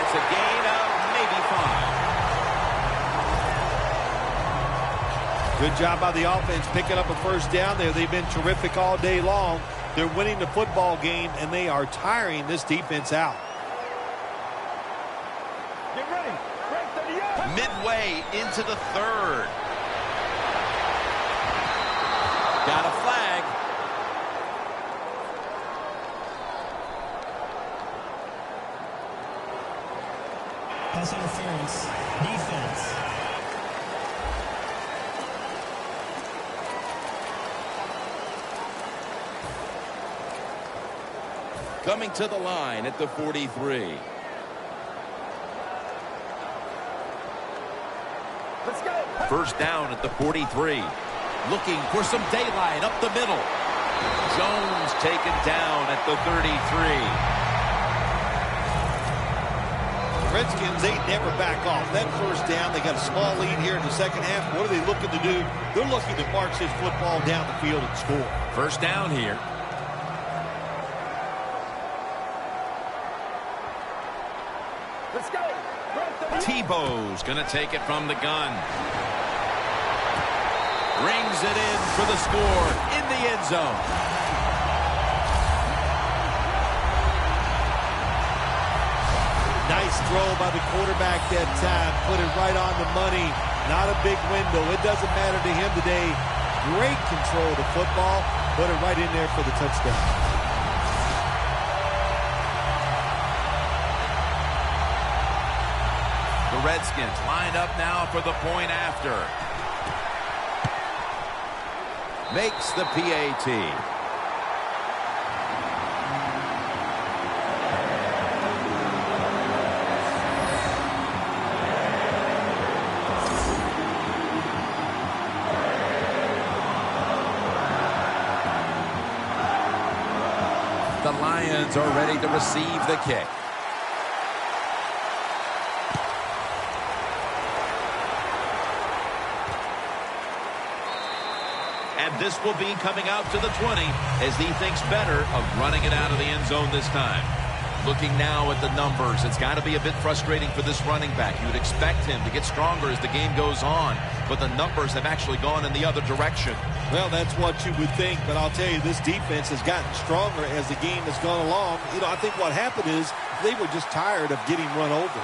B: A gain of maybe 5.
D: Good job by the offense picking up a first down there. They've been terrific all day long. They're winning the football game, and they are tiring this defense out.
E: Get ready.
B: Midway into the third. Got a flag.
F: Pass interference. Defense.
B: Coming to the line at the 43.
E: Let's go.
B: First down at the 43. Looking for some daylight up the middle. Jones taken down at the 33.
D: Redskins, they never back off. That first down, they got a small lead here in the second half. What are they looking to do? They're looking to march this football down the field and score.
B: First down here.
E: Let's go.
B: Tebow's going to take it from the gun. Rings it in for the score in the end zone.
D: Nice throw by the quarterback that time. Put it right on the money. Not a big window. It doesn't matter to him today. Great control of the football. Put it right in there for the touchdown.
B: The Redskins line up now for the point after. Makes the PAT. The Lions are ready to receive the kick. And this will be coming out to the 20 as he thinks better of running it out of the end zone this time. Looking now at the numbers, it's got to be a bit frustrating for this running back. You would expect him to get stronger as the game goes on, but the numbers have actually gone in the other direction.
D: Well, that's what you would think, but I'll tell you, this defense has gotten stronger as the game has gone along. You know, I think what happened is they were just tired of getting run over.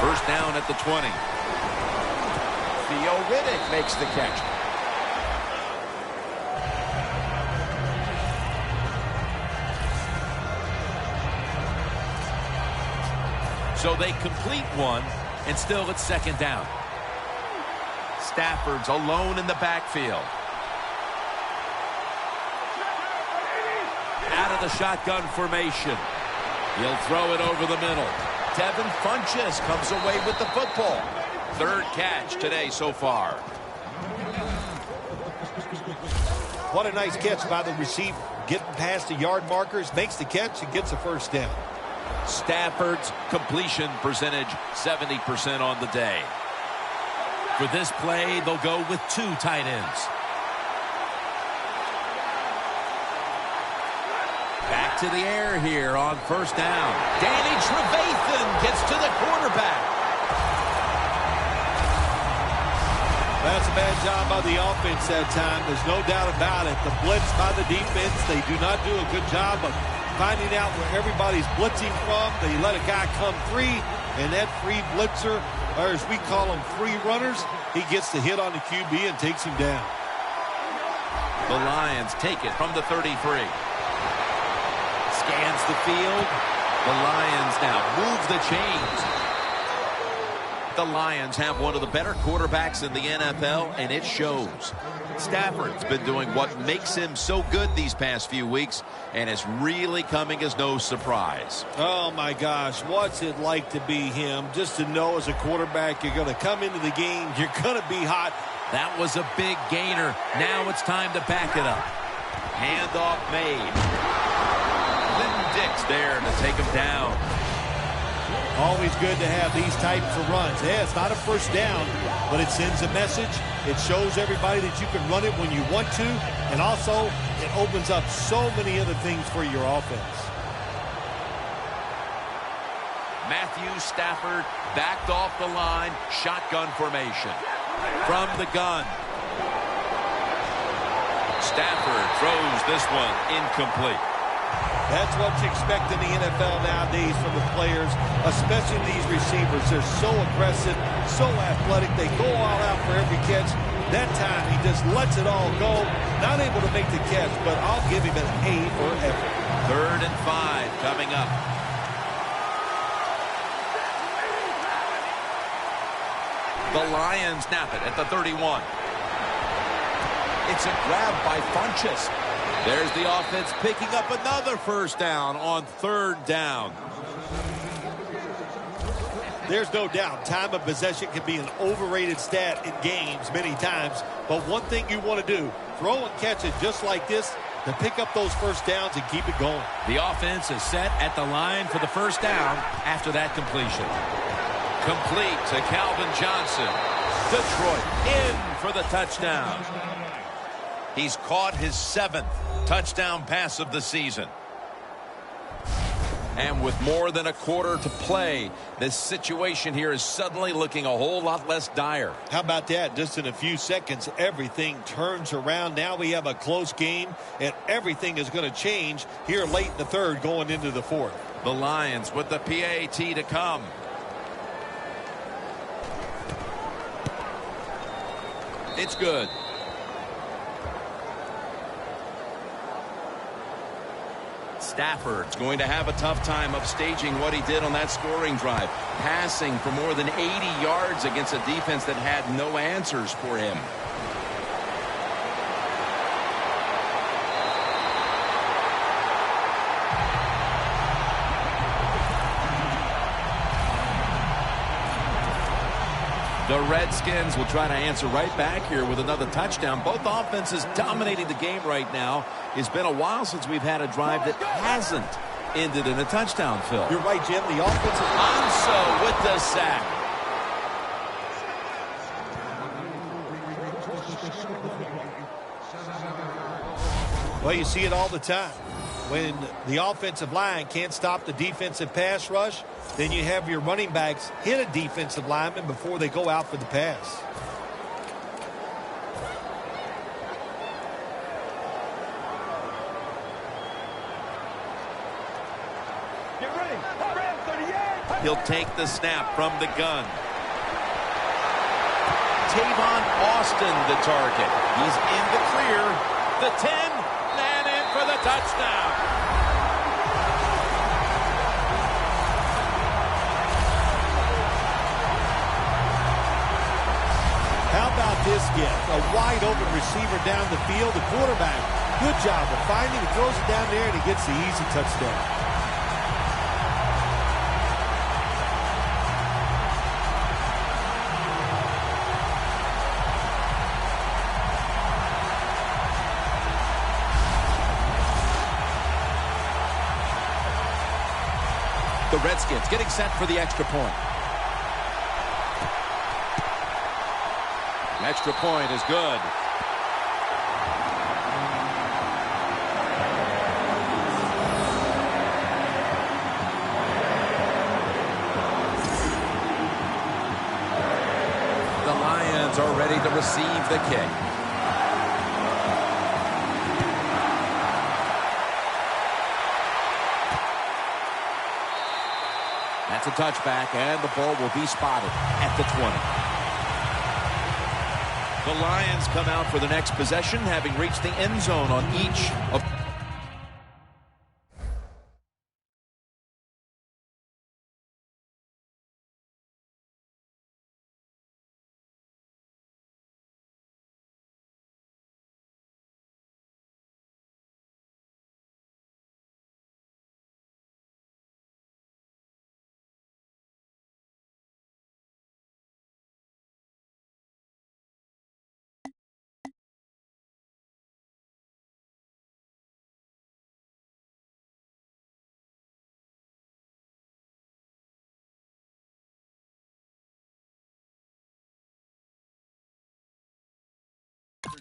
B: First down at the 20. Theo Riddick makes the catch. So they complete one, and still it's second down. Stafford's alone in the backfield. Out of the shotgun formation. He'll throw it over the middle. Devin Funchess comes away with the football. Third catch today so far.
D: What a nice catch by the receiver. Getting past the yard markers, makes the catch, and gets a first down.
B: Stafford's completion percentage, 70% on the day. For this play, they'll go with two tight ends. Back to the air here on first down. Danny Trevathan gets to the quarterback.
D: That's a bad job by the offense that time. There's no doubt about it. The blitz by the defense, they do not do a good job of finding out where everybody's blitzing from. They let a guy come free, and that free blitzer, or as we call them, free runners, he gets the hit on the QB and takes him down.
B: The Lions take it from the 33. Scans the field. The Lions now move the chains. The Lions have one of the better quarterbacks in the NFL, and it shows. Stafford's been doing what makes him so good these past few weeks, and it's really coming as no surprise.
D: Oh, my gosh. What's it like to be him? Just to know as a quarterback you're going to come into the game, you're going to be hot.
B: That was a big gainer. Now it's time to back it up. Handoff made. Clinton Dix there to take him down.
D: Always good to have these types of runs. Yeah, it's not a first down, but it sends a message. It shows everybody that you can run it when you want to, and also it opens up so many other things for your offense.
B: Matthew Stafford backed off the line, shotgun formation. From the gun. Stafford throws this one incomplete.
D: That's what you expect in the NFL nowadays from the players, especially these receivers. They're so aggressive, so athletic. They go all out for every catch. That time, he just lets it all go. Not able to make the catch, but I'll give him an A for effort.
B: 3rd and 5 coming up. The Lions snap it at the 31. It's a grab by Funchess. There's the offense picking up another first down on 3rd down.
D: There's no doubt time of possession can be an overrated stat in games many times. But one thing you want to do, throw and catch it just like this to pick up those first downs and keep it going.
B: The offense is set at the line for the first down after that completion. Complete to Calvin Johnson. Detroit in for the touchdown. He's caught his 7th touchdown pass of the season. And with more than a quarter to play, this situation here is suddenly looking a whole lot less dire.
D: How about that? Just in a few seconds, everything turns around. Now we have a close game, and everything is going to change here late in the third going into the fourth.
B: The Lions with the PAT to come. It's good. Stafford's going to have a tough time upstaging what he did on that scoring drive, passing for more than 80 yards against a defense that had no answers for him. The Redskins will try to answer right back here with another touchdown. Both offenses dominating the game right now. It's been a while since we've had a drive that hasn't ended in a touchdown, Phil.
D: You're right, Jim. The offensive
B: Anso with the sack.
D: Well, you see it all the time. When the offensive line can't stop the defensive pass rush, then you have your running backs hit a defensive lineman before they go out for the pass.
E: Get ready. Around 38.
B: He'll take the snap from the gun. Tavon Austin, the target. He's in the clear. The 10, and in for the touchdown.
D: How about this get? A wide open receiver down the field. The quarterback, good job of finding. He throws it down there and he gets the easy touchdown.
C: The Redskins getting set for the extra point.
B: Extra point is good. The Lions are ready to receive the kick.
C: That's a touchback, and the ball will be spotted at the 20.
B: The Lions come out for the next possession, having reached the end zone on each of...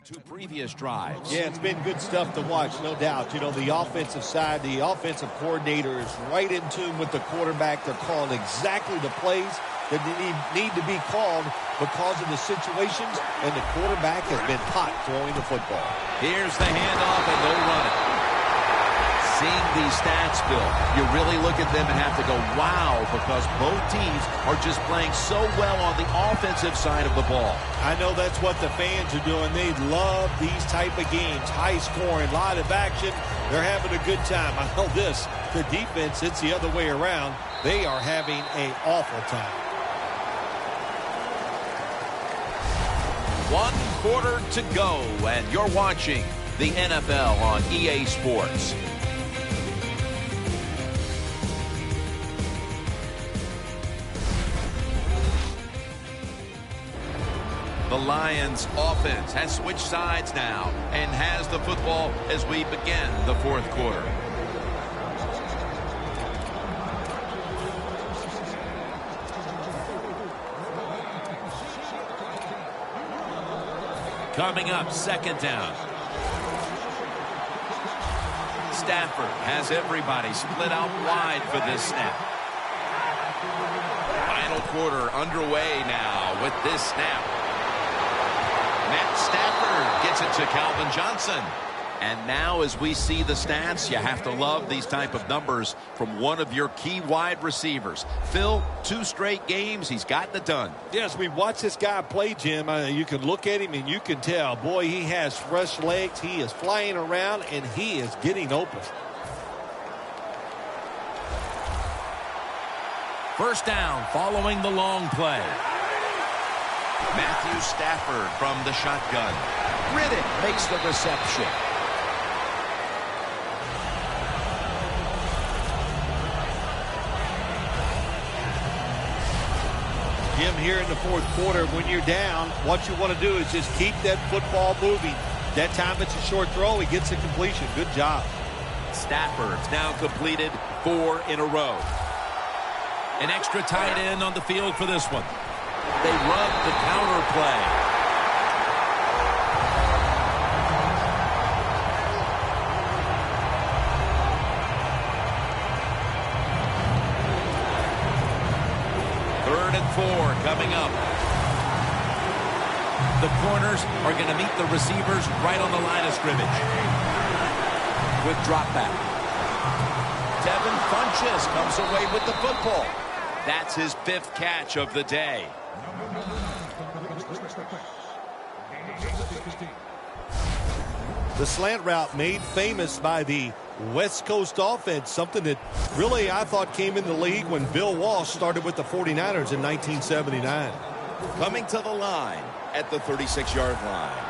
C: Two previous drives.
D: Yeah, it's been good stuff to watch, no doubt. You know, the offensive side, the offensive coordinator is right in tune with the quarterback. They're calling exactly the plays that need to be called because of the situations, and the quarterback has been hot throwing the football.
B: Here's the handoff, and they'll run it. Seeing these stats, Bill, you really look at them and have to go, wow, because both teams are just playing so well on the offensive side of the ball.
D: I know that's what the fans are doing. They love these type of games. High scoring, a lot of action. They're having a good time. I know this. The defense, it's the other way around. They are having an awful time.
B: 1 quarter to go, and you're watching the NFL on EA Sports. The Lions offense has switched sides now and has the football as we begin the fourth quarter. Coming up, second down. Stafford has everybody split out wide for this snap. Final quarter underway now with this snap. Matt Stafford gets it to Calvin Johnson. And now as we see the stats, you have to love these type of numbers from one of your key wide receivers. Phil, 2 straight games, he's gotten it done.
D: Yes, we watch this guy play, Jim. You can look at him and you can tell, boy, he has fresh legs. He is flying around and he is getting open.
B: First down following the long play. Matthew Stafford from the shotgun. Riddick makes the reception.
D: Jim, here in the fourth quarter, when you're down, what you want to do is just keep that football moving. That time it's a short throw. He gets the completion. Good job.
B: Stafford's now completed 4 in a row. An extra tight end on the field for this one. They run the counter play. Third and 4 coming up. The corners are going to meet the receivers right on the line of scrimmage. With drop back. Devin Funchess comes away with the football. That's his 5th catch of the day.
D: The slant route made famous by the West Coast offense, something that really I thought came in the league when Bill Walsh started with the 49ers in 1979.
B: Coming to the line at the 36-yard line.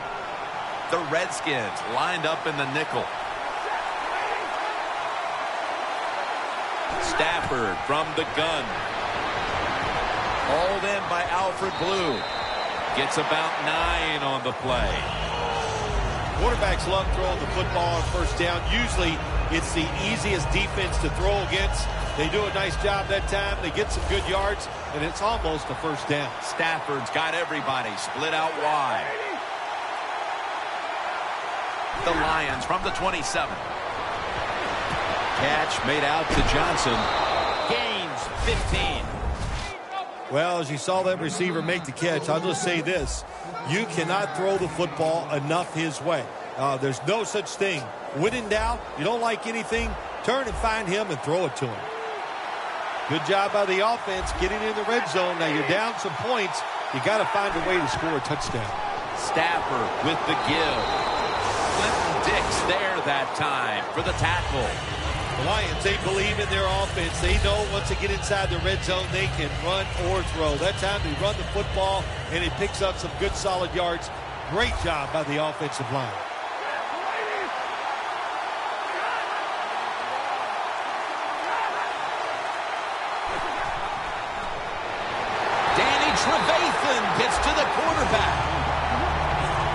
B: The Redskins lined up in the nickel. Stafford from the gun. Hauled in by Alfred Blue. Gets about 9 on the play.
D: Quarterbacks love throwing the football on first down. Usually it's the easiest defense to throw against. They do a nice job that time. They get some good yards, and it's almost a first down.
B: Stafford's got everybody split out wide. The Lions from the 27. Catch made out to Johnson. Gains 15.
D: Well, as you saw that receiver make the catch, I'll just say this. You cannot throw the football enough his way. There's no such thing. When in doubt, you don't like anything, turn and find him and throw it to him. Good job by the offense getting in the red zone. Now you're down some points. You got to find a way to score a touchdown.
B: Stafford with the give. Clinton Dix there that time for the tackle.
D: The Lions, they believe in their offense. They know once they get inside the red zone, they can run or throw. That time they run the football, and it picks up some good solid yards. Great job by the offensive line.
B: Danny Trevathan gets to the quarterback.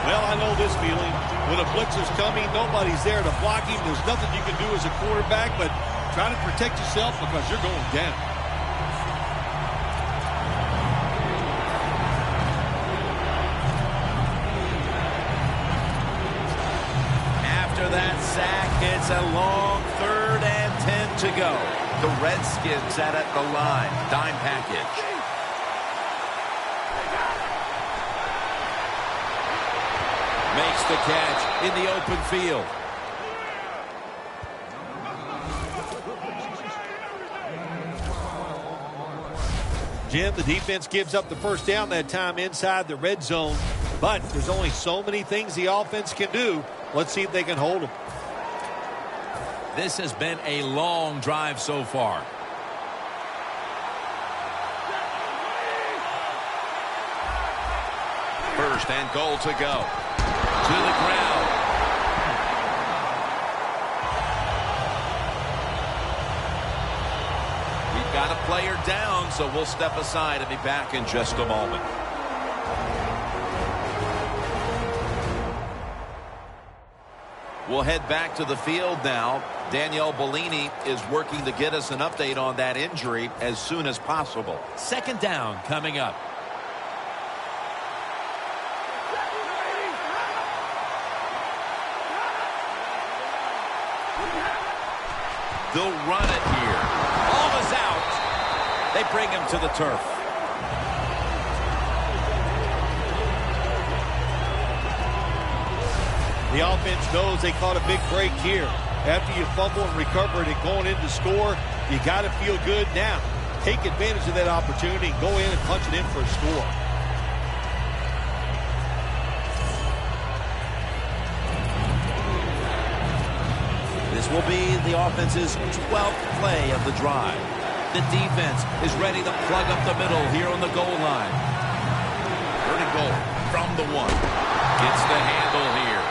D: Well, I know this feeling. When a blitzer's coming, nobody's there to block him. There's nothing you can do as a quarterback, but try to protect yourself because you're going down.
B: After that sack, it's a long 3rd and 10 to go. The Redskins set at the line. Dime package. Makes the catch in the open field.
D: Jim, the defense gives up the first down that time inside the red zone, but there's only so many things the offense can do. Let's see if they can hold them.
B: This has been a long drive so far. First and goal to go. To the ground. We've got a player down, so we'll step aside and be back in just a moment. We'll head back to the field now. Danielle Bellini is working to get us an update on that injury as soon as possible. Second down coming up. They'll run it here. Ball is out. They bring him to the turf.
D: The offense knows they caught a big break here. After you fumble and recover it and going in to score, you got to feel good now. Take advantage of that opportunity and go in and punch it in for a score.
B: This will be the offense's 12th play of the drive. The defense is ready to plug up the middle here on the goal line. Third and goal from the 1. Gets the handle here.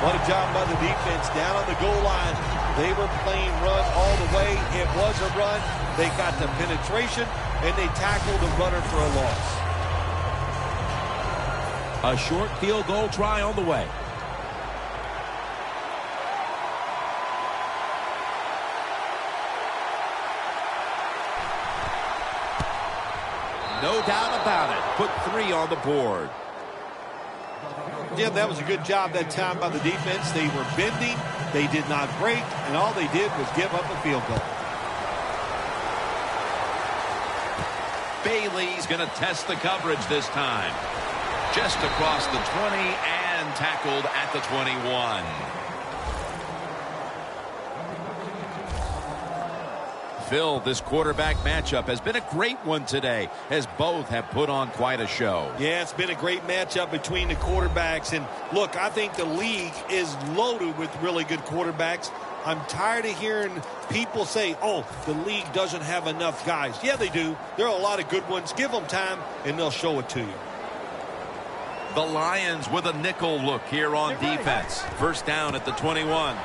D: What a job by the defense down on the goal line. They were playing run all the way. It was a run. They got the penetration, and they tackled the runner for a loss.
B: A short field goal try on the way. No doubt about it. Put 3 on the board.
D: Yeah, that was a good job that time by the defense. They were bending. They did not break, and all they did was give up a field goal.
B: Bailey's going to test the coverage this time. Just across the 20 and tackled at the 21. Phil, this quarterback matchup has been a great one today, as both have put on quite a show.
D: Yeah, it's been a great matchup between the quarterbacks. And look, I think the league is loaded with really good quarterbacks. I'm tired of hearing people say, oh, the league doesn't have enough guys. Yeah, they do. There are a lot of good ones. Give them time, and they'll show it to you.
B: The Lions with a nickel look here on defense. First down at the 21.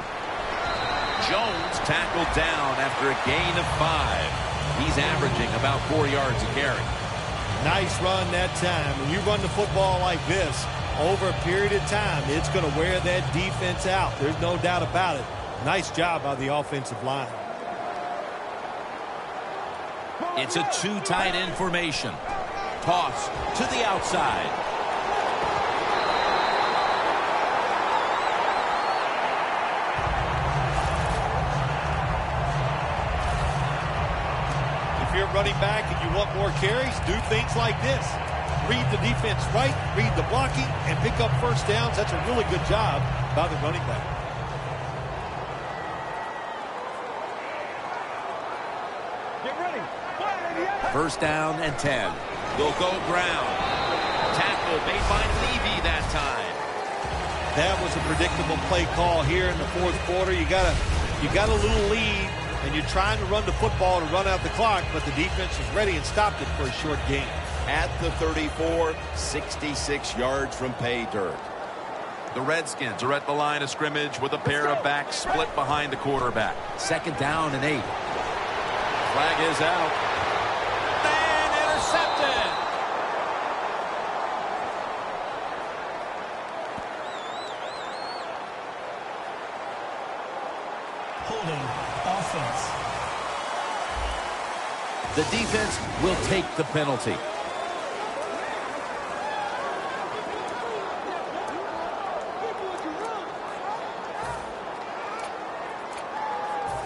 B: Jones tackled down after a gain of 5. He's averaging about 4 yards a carry.
D: Nice run that time. When you run the football like this, over a period of time, it's going to wear that defense out. There's no doubt about it. Nice job by the offensive line.
B: It's a 2 tight end formation. Toss to the outside.
D: If you're running back and you want more carries, do things like this. Read the defense right, read the blocking, and pick up first downs. That's a really good job by the running back.
E: Get ready.
B: First down and 10. They'll go ground. Tackle made by Levy that time.
D: That was a predictable play call here in the fourth quarter. You got a little lead, and you're trying to run the football to run out the clock, but the defense was ready and stopped it for a short gain.
B: At the 34, 66 yards from pay dirt. The Redskins are at the line of scrimmage with a pair of backs split behind the quarterback. Second down and 8. Flag is out. And intercepted.
F: Holding offense.
B: The defense will take the penalty.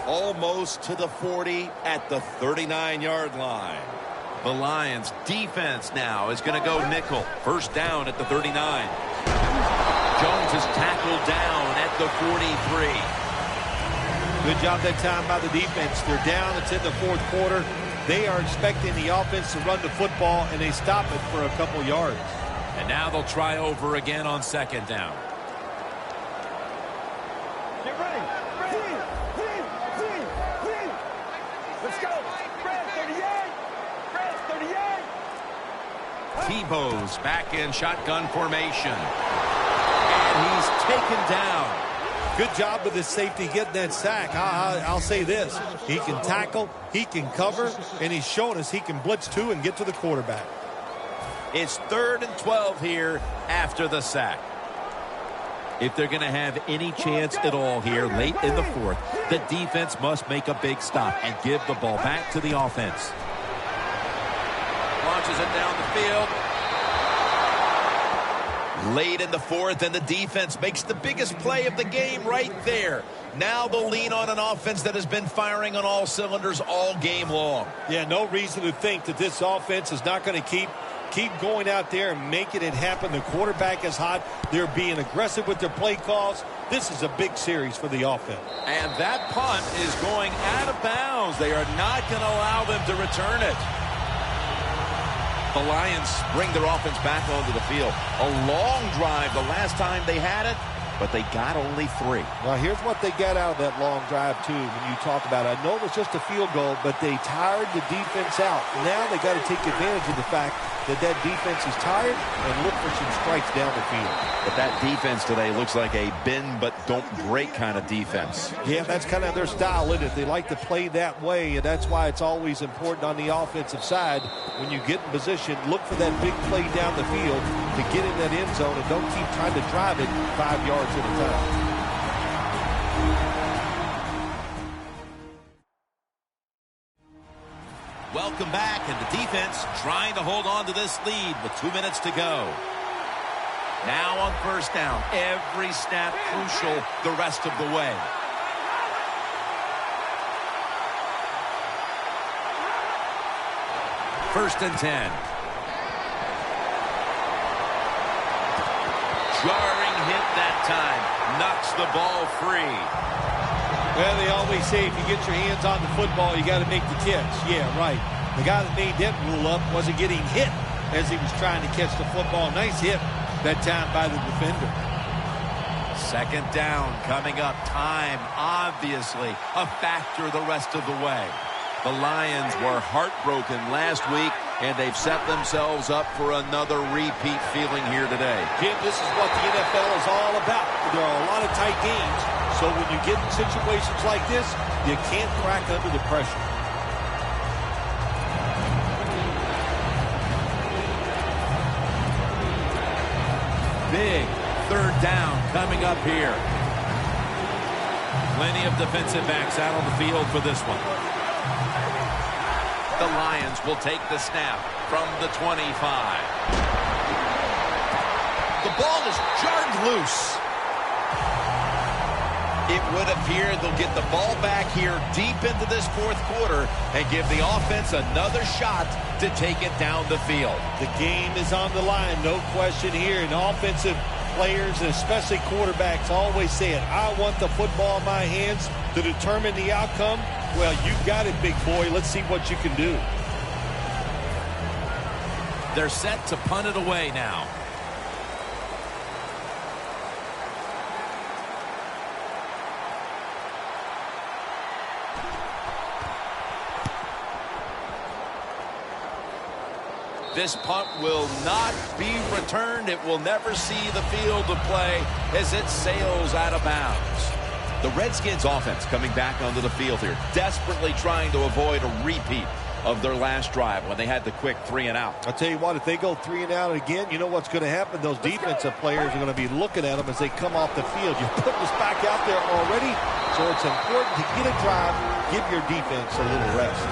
B: Almost to the 40 at the 39-yard line. The Lions defense now is going to go nickel. First down at the 39. Jones is tackled down at the 43.
D: Good job that time by the defense. They're down. It's in the fourth quarter. They are expecting the offense to run the football, and they stop it for a couple yards.
B: And now they'll try over again on second down.
E: Get ready. Let's go. Red 38. Red 38.
B: Tebow's back in shotgun formation. And he's taken down.
D: Good job with his safety getting that sack. I'll say this. He can tackle, he can cover, and he's showing us he can blitz too and get to the quarterback.
B: It's 3rd and 12 here after the sack. If they're going to have any chance at all here late in the fourth, the defense must make a big stop and give the ball back to the offense. Launches it down the field. Late in the fourth, and the defense makes the biggest play of the game right there. Now they'll lean on an offense that has been firing on all cylinders all game long.
D: Yeah, no reason to think that this offense is not going to keep going out there and making it happen. The quarterback is hot. They're being aggressive with their play calls. This is a big series for the offense.
C: And that punt is going out of bounds. They are not going to allow them to return it. The Lions bring their offense back onto the field. A long drive the last time they had it, but they got only 3.
D: Well, here's what they got out of that long drive, too, when you talk about it. I know it was just a field goal, but they tired the defense out. Now they got to take advantage of the fact that defense is tired and look for some strikes down the field.
C: But that defense today looks like a bend but don't break kind of defense.
D: Yeah, that's kind of their style, isn't it? They like to play that way, and that's why it's always important on the offensive side. When you get in position, look for that big play down the field to get in that end zone, and don't keep trying to drive it 5 yards at a time.
B: Welcome back, and the defense trying to hold on to this lead with 2 minutes to go. Now on first down, every snap crucial the rest of the way. First and 10. Jarring hit that time. Knocks the ball free.
D: Well, they always say if you get your hands on the football, you got to make the catch. Yeah, right. The guy that made that rule up wasn't getting hit as he was trying to catch the football. Nice hit that time by the defender.
B: Second down coming up. Time, obviously, a factor the rest of the way. The Lions were heartbroken last week, and they've set themselves up for another repeat feeling here today.
D: Jim, this is what the NFL is all about. There are a lot of tight games, so when you get in situations like this, you can't crack under the pressure.
B: Big third down coming up here. Plenty of defensive backs out on the field for this one. The Lions will take the snap from the 25. The ball is jarred loose. It would appear they'll get the ball back here deep into this fourth quarter and give the offense another shot to take it down the field.
D: The game is on the line, no question here. And offensive players, and especially quarterbacks, always say it. I want the football in my hands to determine the outcome. Well, you got it, big boy. Let's see what you can do.
B: They're set to punt it away now. This punt will not be returned. It will never see the field of play as it sails out of bounds. The Redskins offense coming back onto the field here, desperately trying to avoid a repeat of their last drive when they had the quick 3 and out.
D: I'll tell you what, if they go 3 and out again, you know what's going to happen? Those defensive players are going to be looking at them as they come off the field. You put this back out there already, so it's important to get a drive, give your defense a little rest.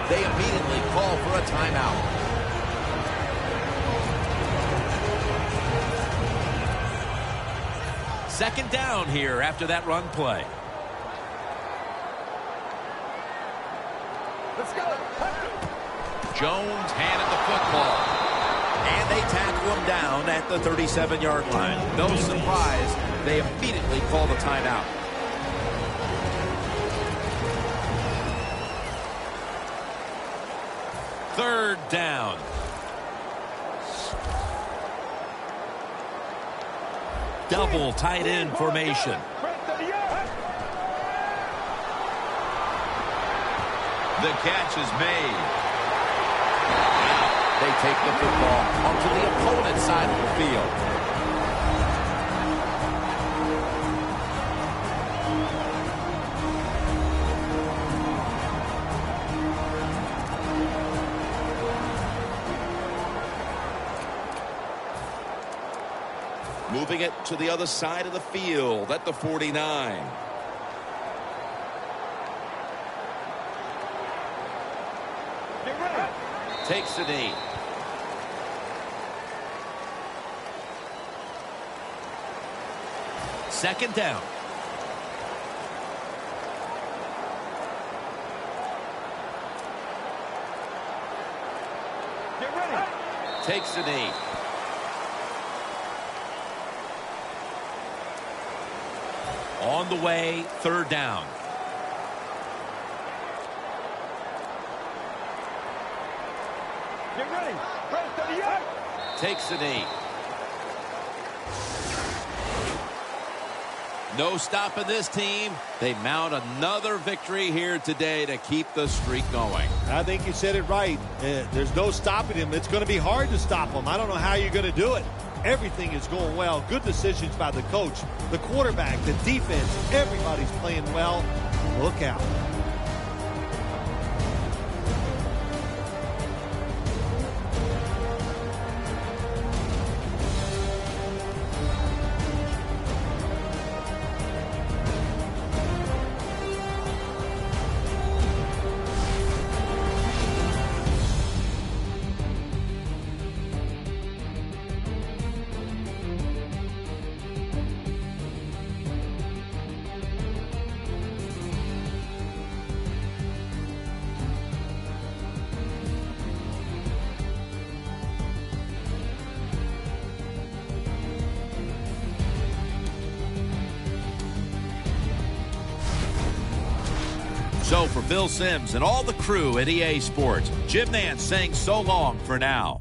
B: They immediately call for a timeout. Second down here after that run play.
E: Let's go.
B: Jones handed the football. And they tackle him down at the 37-yard line. No surprise, they immediately call the timeout. Third down. Double tight end formation. The catch is made. Now they take the football onto the opponent's side of the field. Moving it to the other side of the field at the 49. Takes the knee. Second down.
E: Get ready.
B: Takes the knee. On the way, third down.
E: Get ready. Press to the end.
B: Takes the knee. No stopping this team. They mount another victory here today to keep the streak going.
D: I think you said it right. There's no stopping him. It's going to be hard to stop him. I don't know how you're going to do it. Everything is going well. Good decisions by the coach, the quarterback, the defense. Everybody's playing well. Look out.
B: So for Phil Simms and all the crew at EA Sports, Jim Nance saying so long for now.